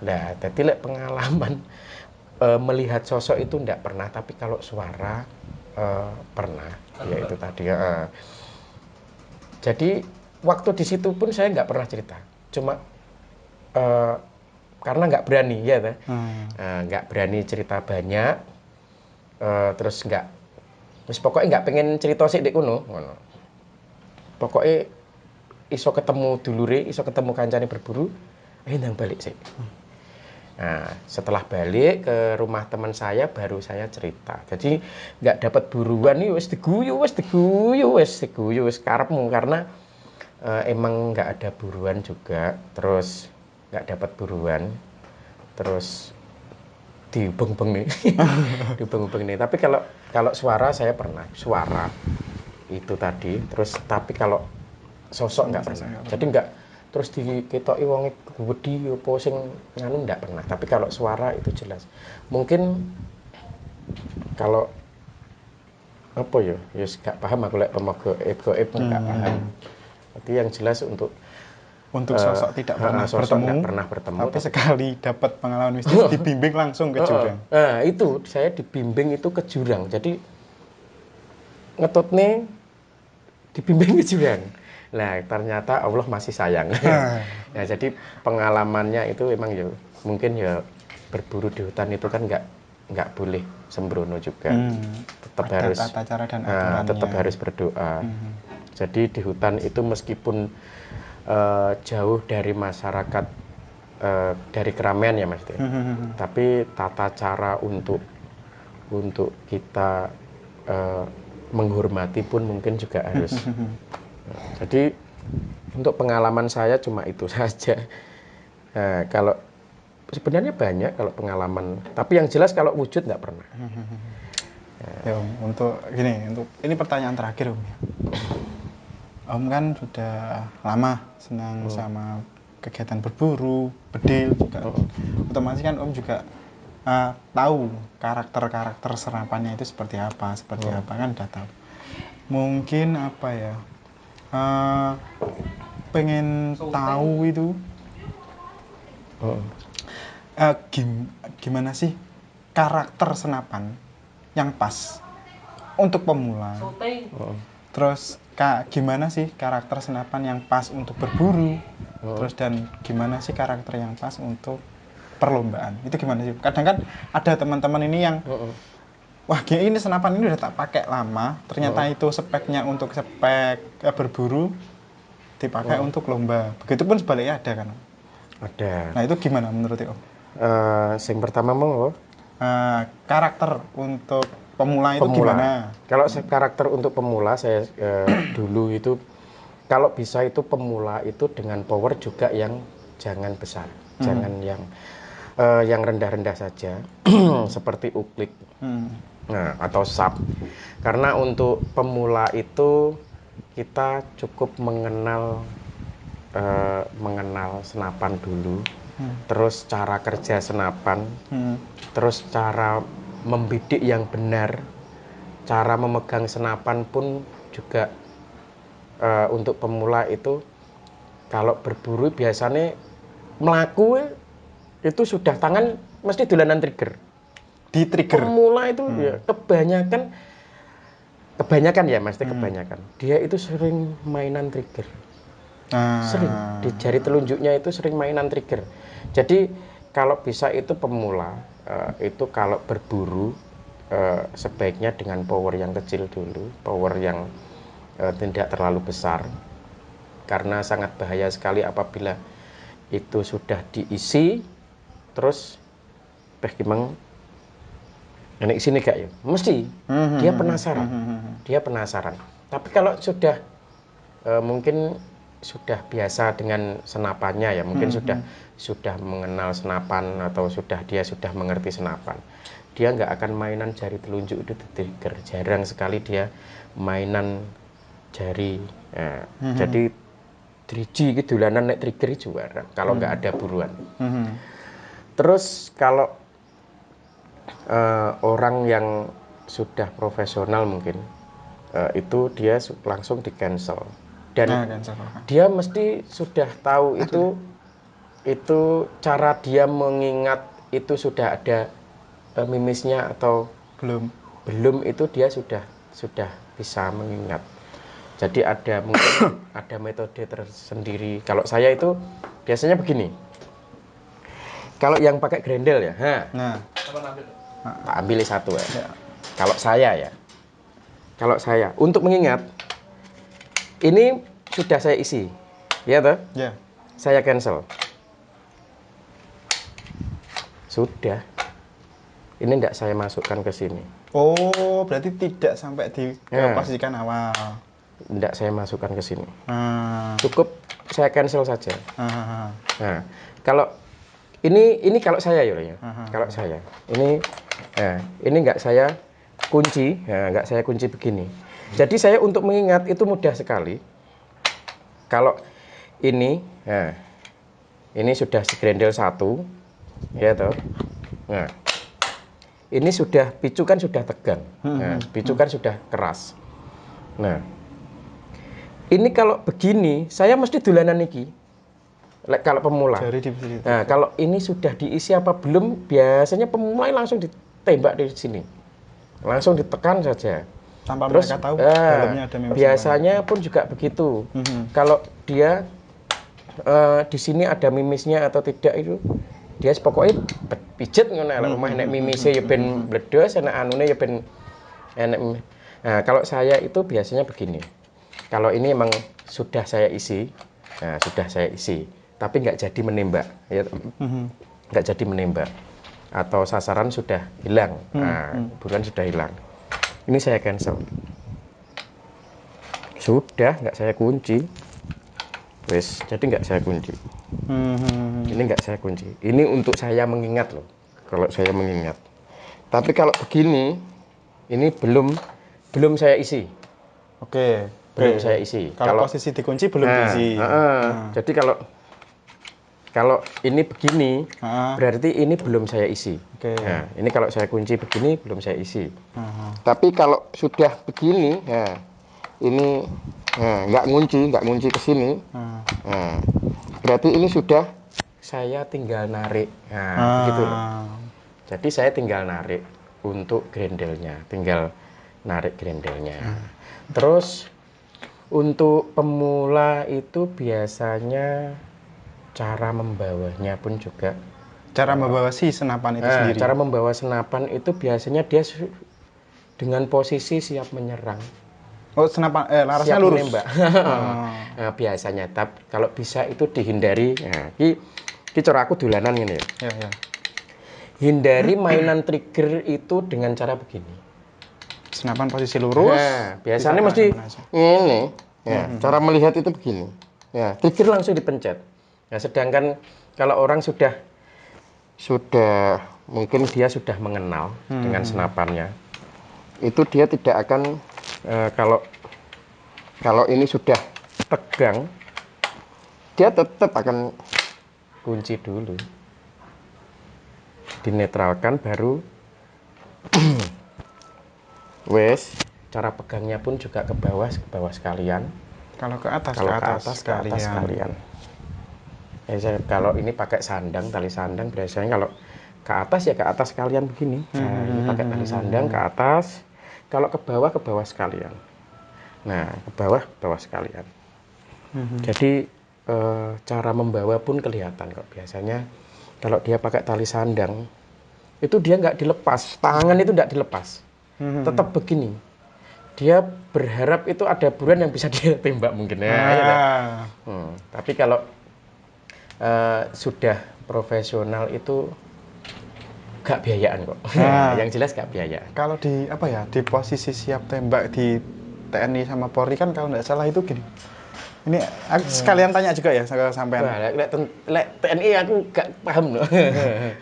Nah, jadi pengalaman melihat sosok itu enggak pernah, tapi kalau suara pernah, yaitu tadi. Jadi waktu di situ pun saya nggak pernah cerita, cuma karena nggak berani ya, nggak berani cerita banyak, terus pokoknya nggak pengen cerita sih di kuno. Pokoknya iso ketemu dulure, iso ketemu kancane berburu, ndang balik sih. Nah, setelah balik ke rumah teman saya baru saya cerita. Jadi nggak dapat buruan nih, wis diguyu karepmu, karena emang nggak ada buruan juga, terus nggak dapat buruan, terus diubeng-ubeng nih. Diubeng-ubeng nih. Tapi kalau suara saya pernah, suara itu tadi, terus tapi kalau sosok nggak pernah. Jadi nggak terus diketoki wong wedi apa sing nganu nggak pernah. Tapi kalau suara itu jelas. Mungkin kalau apa ya nggak paham aku lek goib nggak paham. Tapi yang jelas untuk sosok tidak pernah bertemu, tapi sekali dapat pengalaman mistis dibimbing langsung ke jurang. Nah, itu saya dibimbing itu ke jurang. Jadi ngetutne dibimbing ke jurang. Nah, ternyata Allah masih sayang. Nah, jadi pengalamannya itu memang ya mungkin ya berburu di hutan itu kan nggak boleh sembrono juga. Tetap harus tata cara dan aturannya. Tetap harus berdoa. Jadi di hutan itu meskipun jauh dari masyarakat, dari keramaian ya Mas, tapi tata cara untuk kita menghormati pun mungkin juga harus. Jadi untuk pengalaman saya cuma itu saja. Kalau sebenarnya banyak kalau pengalaman, tapi yang jelas kalau wujud nggak pernah. Ya Om, untuk ini pertanyaan terakhir Om ya. Om kan sudah lama senang sama kegiatan berburu, bedil juga. Otomatis kan Om juga tahu karakter serapannya itu seperti apa kan udah tahu. Mungkin apa ya? Pengen tahu itu gimana sih karakter senapan yang pas untuk pemula. Terus gimana sih karakter senapan yang pas untuk berburu. Terus dan gimana sih karakter yang pas untuk perlombaan. Itu gimana sih? Kadang kan ada teman-teman ini yang wah ini senapan ini udah tak pakai lama, ternyata itu speknya untuk spek berburu dipakai untuk lomba. Begitupun sebaliknya ada kan? Ada. Nah itu gimana menurut Om? Yang pertama mau karakter untuk pemula itu gimana? Kalau karakter untuk pemula saya dulu itu kalau bisa itu pemula itu dengan power juga yang jangan besar, jangan yang rendah-rendah saja seperti uklik, nah atau sub. Karena untuk pemula itu kita cukup mengenal senapan dulu. Terus cara kerja senapan, terus cara membidik yang benar, cara memegang senapan pun juga untuk pemula itu kalau berburu biasanya melaku itu sudah tangan mesti dolanan trigger. Di trigger. Pemula itu ya kebanyakan ya mesti kebanyakan. Dia itu sering mainan trigger. Sering di jari telunjuknya itu sering mainan trigger. Jadi kalau bisa itu pemula itu kalau berburu sebaiknya dengan power yang kecil dulu, power yang tidak terlalu besar, karena sangat bahaya sekali apabila itu sudah diisi terus gimana ini sini gak ya mesti dia penasaran. Tapi kalau sudah mungkin sudah biasa dengan senapannya ya, mungkin sudah mengenal senapan atau dia sudah mengerti senapan, dia nggak akan mainan jari telunjuk itu trigger. Jarang sekali dia mainan jari. Jadi driji gitu dolanan nek trigger juara kalau nggak ada buruan. Terus kalau orang yang sudah profesional mungkin itu dia langsung di cancel. Dan dia mesti sudah tahu itu cara dia mengingat itu sudah ada mimisnya atau belum itu dia sudah bisa mengingat. Jadi ada mungkin ada metode tersendiri. Kalau saya itu biasanya begini. Kalau yang pakai grendel ya, tak ambil satu ya. Kalau saya untuk mengingat ini sudah saya isi, ya toh? Ya. Saya cancel. Sudah. Ini tidak saya masukkan ke sini. Oh, berarti tidak sampai di posisikan awal. Tidak saya masukkan ke sini. Cukup saya cancel saja. Nah, kalau ini kalau saya ya, kalau saya ini nggak saya kunci, nggak saya kunci begini. Jadi saya untuk mengingat itu mudah sekali. Kalau ini sudah grendel 1, ya toh. Nah, ini sudah picu kan sudah tegang, picu kan sudah keras. Nah, ini kalau begini, saya mesti dolanan niki. Kalau pemula. Nah, kalau ini sudah diisi apa belum, biasanya pemula langsung ditembak di sini, langsung ditekan saja. Tanpa mereka tahu dalamnya ada mimis. Biasanya pun juga begitu. Kalau dia di sini ada mimisnya atau tidak itu, dia pokoknya pijet ngono lek omah nek mimise ya ben bledos, nek anune ya ben enek. Nah, kalau saya itu biasanya begini. Kalau ini memang sudah saya isi, tapi nggak jadi menembak, ya, nggak jadi menembak, atau sasaran sudah hilang, buruan sudah hilang. Ini saya cancel. Sudah nggak saya kunci, wes, jadi nggak saya kunci. Ini nggak saya kunci. Ini untuk saya mengingat loh. Kalau saya mengingat. Tapi kalau begini, ini belum saya isi. Oke. Belum saya isi. Kalau posisi dikunci belum diisi. Jadi kalau ini begini, berarti ini belum saya isi. Nah, ini kalau saya kunci begini belum saya isi. Tapi kalau sudah begini, nah, ini nggak ngunci ke sini. Nah, berarti ini sudah saya tinggal narik. Nah, begitu loh. Jadi saya tinggal narik untuk grendelnya, tinggal narik grendelnya. Terus untuk pemula itu biasanya cara membawanya pun juga. Cara membawa si senapan itu sendiri. Cara membawa senapan itu biasanya dia dengan posisi siap menyerang. Oh, senapan larasnya siap lurus. Menembak. Nah, biasanya, tapi kalau bisa itu dihindari. Nah, ini cara aku dolanan ini. Ya. Hindari mainan trigger itu dengan cara begini. Senapan posisi lurus. Nah, biasanya mesti ini. Ya, cara melihat itu begini. Ya, trigger langsung dipencet. Nah, sedangkan kalau orang sudah mungkin dia sudah mengenal dengan senapannya, itu dia tidak akan kalau ini sudah tegang, dia tetap akan kunci dulu, dinetralkan baru wes. Cara pegangnya pun juga ke bawah sekalian. Kalau ke atas sekalian. Kalau ini pakai sandang, tali sandang, biasanya kalau ke atas ya ke atas sekalian begini. Nah, ini pakai tali sandang ke atas, kalau ke bawah sekalian. Nah, ke bawah sekalian. Jadi cara membawa pun kelihatan kok. Biasanya kalau dia pakai tali sandang, itu dia nggak dilepas, tangan itu nggak dilepas, tetap begini. Dia berharap itu ada buruan yang bisa dia tembak mungkin ya. Tapi kalau sudah profesional itu gak biayaan kok. Yang jelas gak biaya. Kalau di posisi siap tembak di TNI sama Polri kan kalau nggak salah itu gini. Ini sekalian tanya juga ya sampean. Lek TNI aku gak paham loh.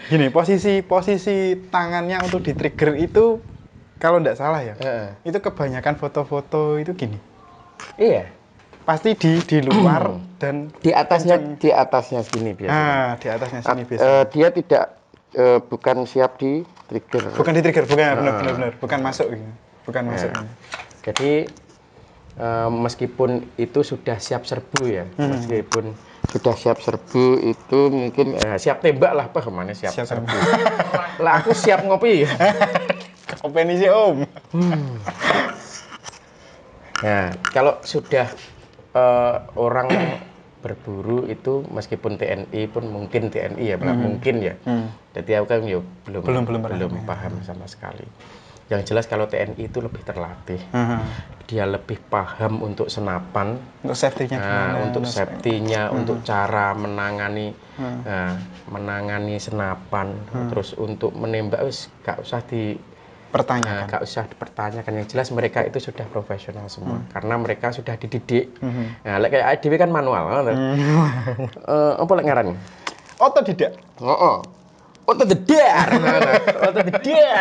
Gini, posisi tangannya untuk di trigger itu kalau nggak salah ya. Itu kebanyakan foto-foto itu gini. Iya. Pasti di luar dan di atasnya sini biasanya. Di atasnya sini biasanya. Dia tidak bukan siap di trigger. Bukan di trigger, benar. Bukan masuk gitu. Bukan masuk. Jadi meskipun itu sudah siap serbu ya, meskipun sudah siap serbu itu mungkin siap tembak lah, Pak, kemana siap serbu. Lah aku siap ngopi. Kopi ini sih Om. Nah, kalau sudah orang berburu itu meskipun TNI pun mungkin TNI ya, mungkin ya. Jadi aku kan ya belum paham sama sekali. Yang jelas kalau TNI itu lebih terlatih. Dia lebih paham untuk senapan, untuk safety-nya, untuk cara menangani senapan, terus untuk menembak gak usah dipertanyakan. Yang jelas mereka itu sudah profesional semua karena mereka sudah dididik. Nah, kayak IDW kan manual. Apa lek ngaran? Otodidak. Otodidak,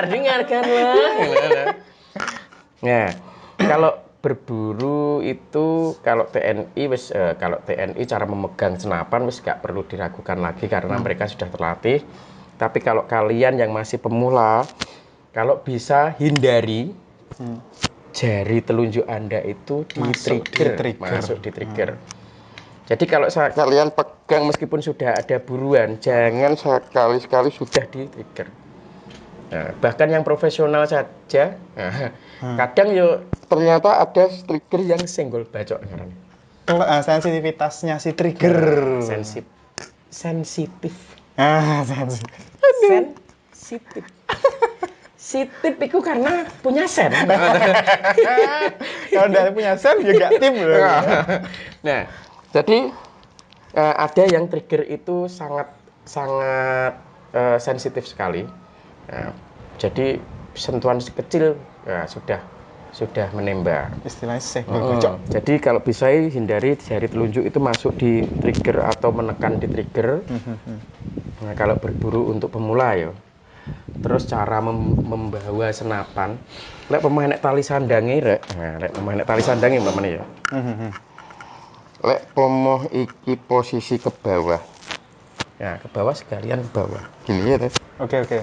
dengarkanlah. Nah, kalau berburu itu kalau TNI cara memegang senapan wis gak perlu diragukan lagi karena mereka sudah terlatih. Tapi kalau kalian yang masih pemula, kalau bisa hindari jari telunjuk Anda itu masuk di trigger. Jadi kalau kalian pegang meskipun sudah ada buruan, jangan sekali-sekali sudah di trigger. Nah, bahkan yang profesional saja, kadang ternyata ada trigger yang senggol bacok. Sensitivitasnya si trigger. Sensitif. Sitip itu karena punya sen. Kalau tidak punya sen juga tip. Nah, jadi ada yang trigger itu sangat sensitif sekali. Jadi sentuhan kecil sudah sudah menembak. Istilahnya senggol gocok. Jadi kalau bisa hindari jari telunjuk itu masuk di trigger atau menekan di trigger. Nah, kalau berburu untuk pemula ya. Terus cara membawa senapan, lek pemain tali sandange rek. Nah, lek pemain tali sandange umpamane ya. Lek pomoh iki posisi ke bawah. Ya, ke bawah sekalian ke bawah. Gini ya, Teh. Oke.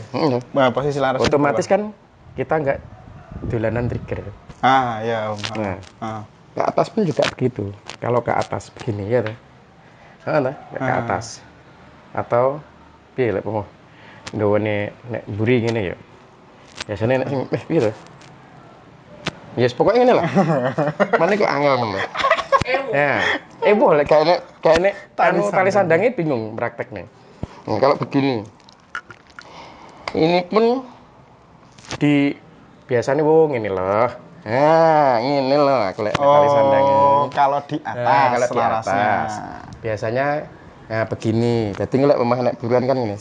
Nah, posisi laras otomatis kan kita nggak dolanan trigger. Ya Om. Nah, ke atas pun juga begitu. Kalau ke atas begini ya, Teh. Ke atas. Atau piye lek pomoh nggawane nek mburi ngene ya. Biasanya nek sing piye to? Yes, pokoknya ngene lah. Mane kok angel ngono. Ya, boleh kayak nek tali sandangnya bingung prakteknya. Nah, kalau begini. Ini pun biasanya ngene loh. Nah, ini loh aku lek tali sandangnya. Kalau di atas, kalau di atas. Biasanya begini. Jadi ngelak pemain nek buruan kan ini.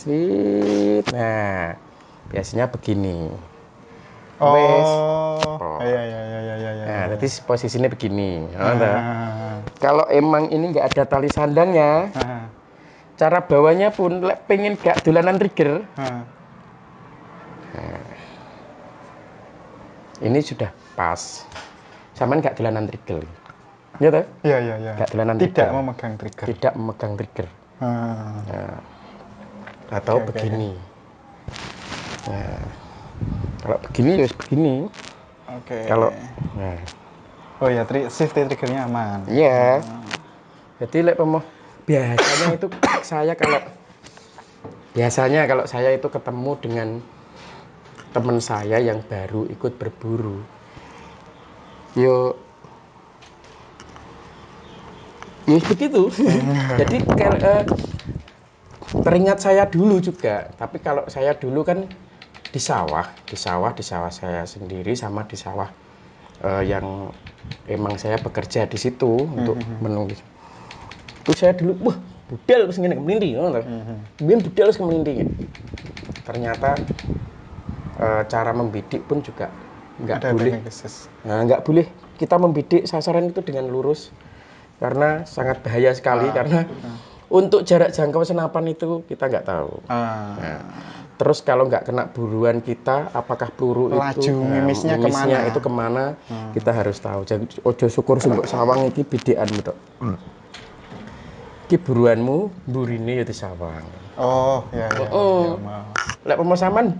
Nah, biasanya begini. Iya. Nah, jadi posisinya begini. Kalau emang ini nggak ada tali sandangnya, cara bawahnya pun pengen gak dolanan trigger. Nah, ini sudah pas. Saman gak dolanan trigger. Ya toh? Iya. Gak dolanan trigger. Tidak memegang trigger. Nah, atau begini. Nah, kalau begini ya begini. Kalau safety triggernya aman. Iya. Jadi lek biasanya itu kalau saya itu ketemu dengan teman saya yang baru ikut berburu. Yo begitu. Jadi teringat saya dulu juga. Tapi kalau saya dulu kan di sawah saya sendiri sama di sawah yang emang saya bekerja di situ untuk menulis. Itu saya dulu budal wis ngene kemelindi ngono to. Biyen budal wis kemelindi. Ternyata cara membidik pun juga nggak boleh kita membidik sasaran itu dengan lurus karena sangat bahaya sekali karena untuk jarak jangkau senapan itu kita nggak tahu. Terus kalau nggak kena buruan kita, apakah peluru itu mimisnya itu kemana? Kita harus tahu. Jadi ojo syukur sumbuk sawang iki bidikanmu tok. Iki buruanmu burine ya di sawang. Iya. Lek pemasaman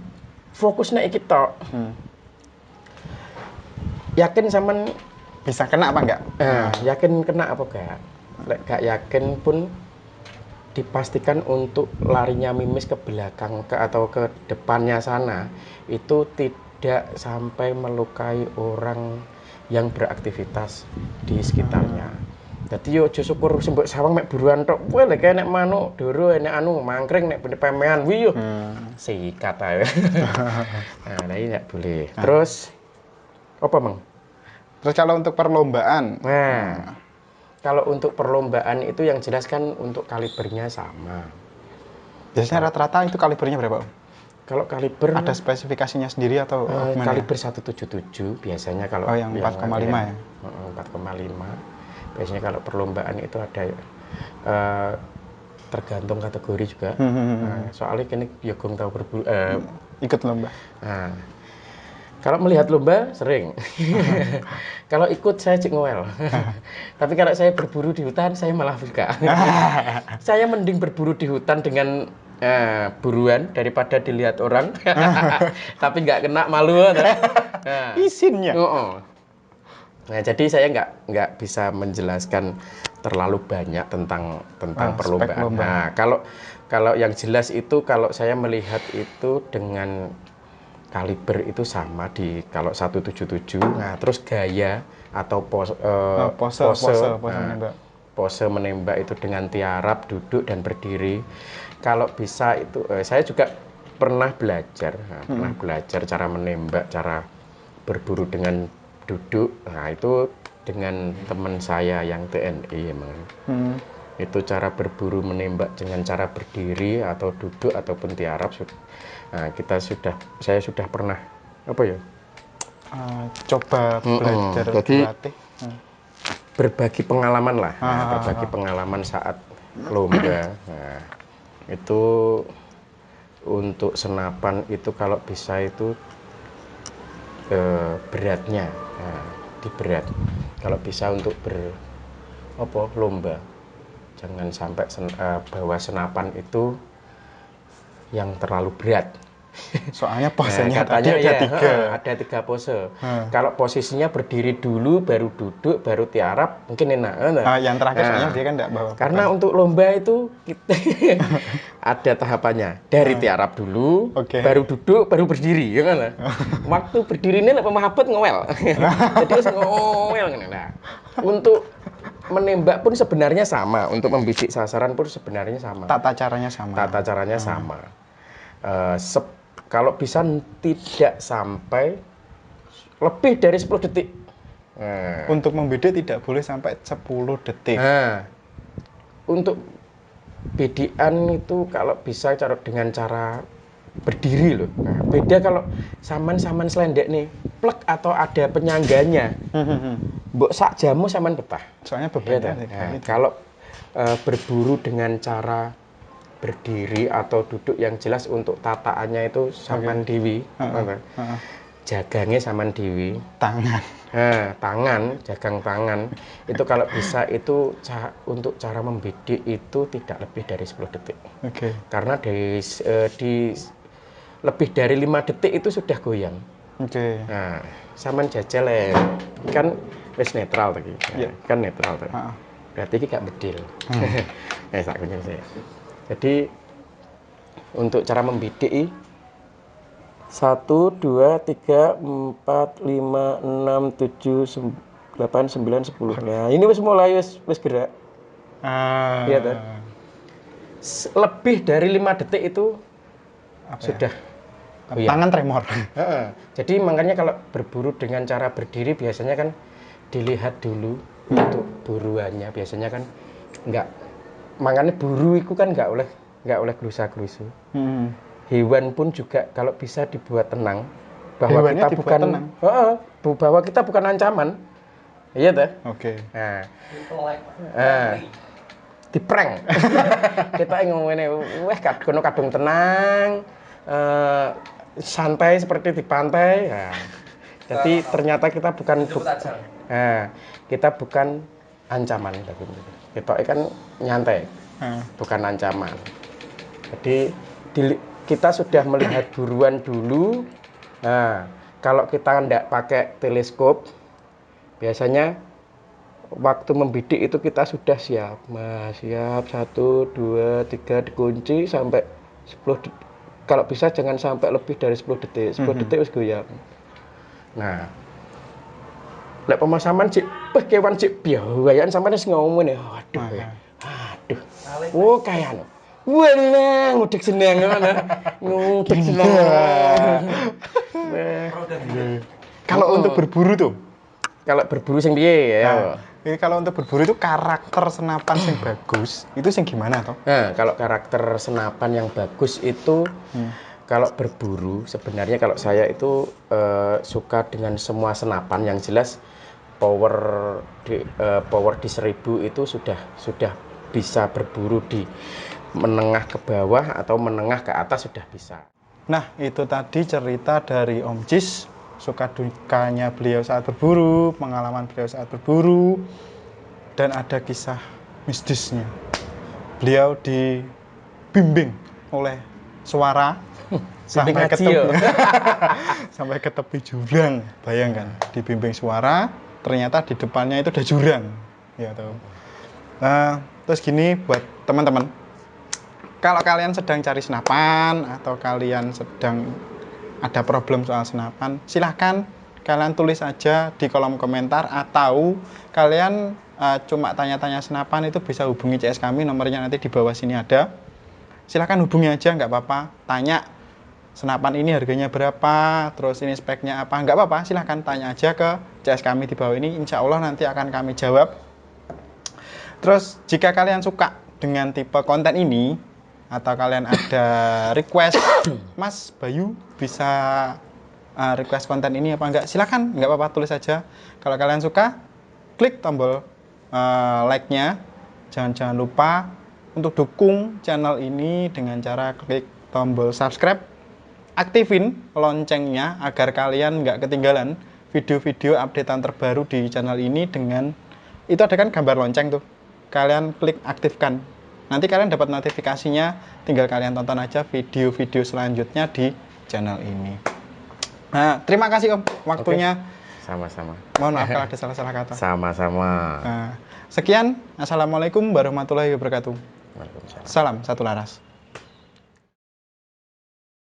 fokus nek iki tok. Yakin sampean bisa kena apa enggak? Yakin kena apa enggak? Lek gak yakin pun dipastikan untuk larinya mimis ke belakang atau ke depannya sana itu tidak sampai melukai orang yang beraktivitas di sekitarnya. Jadi yo aja syukur sembok sawang mek buruan tok. Kowe lek nek manuk doro nek mangkring nek pemean wi yo. Sikat ae. Nah, ini enggak boleh. Terus apa, Mang? Terus kalau untuk perlombaan? Kalau untuk perlombaan itu yang jelas kan untuk kalibernya sama. Biasanya rata-rata itu kalibernya berapa, Om? Kalau kaliber ada spesifikasinya sendiri atau kaliber 177 biasanya kalau yang 4,5 ya? 4,5. Biasanya kalau perlombaan itu ada tergantung kategori juga. Soalnya kini Yogong tahu berburu ikut lomba. Kalau melihat lomba sering. Kalau ikut saya cek ngewel. Tapi kalau saya berburu di hutan saya malah suka. Saya mending berburu di hutan dengan buruan daripada dilihat orang. Tapi nggak kena malu. Izinnya. Nah, jadi saya nggak bisa menjelaskan terlalu banyak tentang perlombaan. Nah, kalau yang jelas itu kalau saya melihat itu dengan kaliber itu sama di kalau 177. Nah, terus gaya atau pose menembak itu dengan tiarap, duduk dan berdiri. Kalau bisa itu saya juga pernah belajar cara menembak, cara berburu dengan duduk. Nah, itu dengan teman saya yang TNI emang. Itu cara berburu menembak dengan cara berdiri atau duduk ataupun tiarap. Nah, saya sudah pernah coba belajar Jadi berlatih. berbagi pengalaman lah, berbagi pengalaman saat lomba. Nah, itu untuk senapan itu kalau bisa itu beratnya, di berat. Kalau bisa untuk lomba, jangan sampai bawa senapan itu yang terlalu berat. Soalnya posenya katanya tadi ada tiga pose. Kalau posisinya berdiri dulu, baru duduk, baru tiarap, mungkin enak. Yang terakhir soalnya dia kan tidak bawa karena beban. untuk lomba itu kita ada tahapannya. Dari tiarap dulu, baru duduk, baru berdiri, ya kan? Waktu berdiri ini pemahabat ngowel. Jadi harus ngowel. Nah, untuk menembak pun sebenarnya sama, untuk membidik sasaran pun sebenarnya sama. Tata caranya sama. Kalau bisa tidak sampai lebih dari 10 detik. Untuk membidik tidak boleh sampai 10 detik. Untuk bidikan itu kalau bisa dengan cara berdiri loh. Beda kalau saman selendek nih, plek atau ada penyangganya. Mbok sak jamu saman betah. Soalnya bebannya. Kalau berburu dengan cara berdiri atau duduk yang jelas untuk tataannya itu saman dewi. Jagangnya saman dewi. Tangan, jagang tangan. Itu kalau bisa itu untuk cara membidik itu tidak lebih dari 10 detik. Karena di lebih dari 5 detik itu sudah goyang. Nah, saman jajal kan wis netral tadi. Kan netral tadi. Berarti ini gak bedil. Jadi untuk cara membidik 1, 2, 3, 4, 5, 6, 7, 8, 9, 10. Nah, ini wis mulai wis gerak. Iya kan? Lebih dari 5 detik itu sudah tangan tremor. Jadi makanya kalau berburu dengan cara berdiri biasanya kan dilihat dulu untuk buruannya. Biasanya kan makanya buru itu kan nggak oleh gerusa-gerusu. Hewan pun juga kalau bisa dibuat tenang bahwa bahwa kita bukan ancaman. Iya toh? Diprank. Kita ngomongin kadung tenang, santai seperti di pantai. Jadi ternyata kita bukan ancaman. Kita kan nyantai, bukan ancaman. Jadi kita sudah melihat buruan dulu. Nah, kalau kita tidak pakai teleskop, biasanya waktu membidik itu kita sudah siap. Siap 1, 2, 3 dikunci sampai 10 detik. Kalau bisa jangan sampai lebih dari 10 detik. 10 detik wis goyang. Nah, lek pemasaman kewan biayaan sampean wis ngomong nih. Aduh. Oh, kayak wah, ngudek seneng ngudek seneng. Kalau untuk berburu tuh? Kalau berburu sing piye ya? Kalau untuk berburu itu karakter senapan yang bagus, itu sing gimana toh? Kalau karakter senapan yang bagus itu kalau berburu sebenarnya kalau saya itu suka dengan semua senapan yang jelas power di 1000 itu sudah bisa berburu di menengah ke bawah atau menengah ke atas sudah bisa. Nah, itu tadi cerita dari Om Cis, suka dukanya beliau saat berburu, pengalaman beliau saat berburu, dan ada kisah mistisnya. Beliau dibimbing oleh suara sampai ke tepi jurang. Bayangkan, dibimbing suara, ternyata di depannya itu ada jurang. Ya, tahu. Nah, terus gini buat teman-teman. Kalau kalian sedang cari senapan atau kalian sedang ada problem soal senapan, silahkan kalian tulis aja di kolom komentar, atau kalian cuma tanya-tanya senapan itu bisa hubungi CS kami, nomornya nanti di bawah sini ada. Silahkan hubungi aja, nggak apa-apa. Tanya senapan ini harganya berapa, terus ini speknya apa, nggak apa-apa. Silahkan tanya aja ke CS kami di bawah ini, insya Allah nanti akan kami jawab. Terus jika kalian suka dengan tipe konten ini, atau kalian ada request, Mas Bayu bisa request konten ini apa enggak. Silakan, nggak apa-apa, tulis saja. Kalau kalian suka, klik tombol like-nya. Jangan lupa untuk dukung channel ini dengan cara klik tombol subscribe. Aktifin loncengnya agar kalian nggak ketinggalan video-video updatean terbaru di channel ini. Dengan itu ada kan gambar lonceng tuh, kalian klik aktifkan, nanti kalian dapat notifikasinya, tinggal kalian tonton aja video-video selanjutnya di channel ini. Nah, terima kasih Om waktunya. Sama-sama. Mohon maaf kalau ada salah-salah kata. Sama-sama. Nah, sekian, assalamualaikum warahmatullahi wabarakatuh. Waalaikumsalam. Salam satu laras.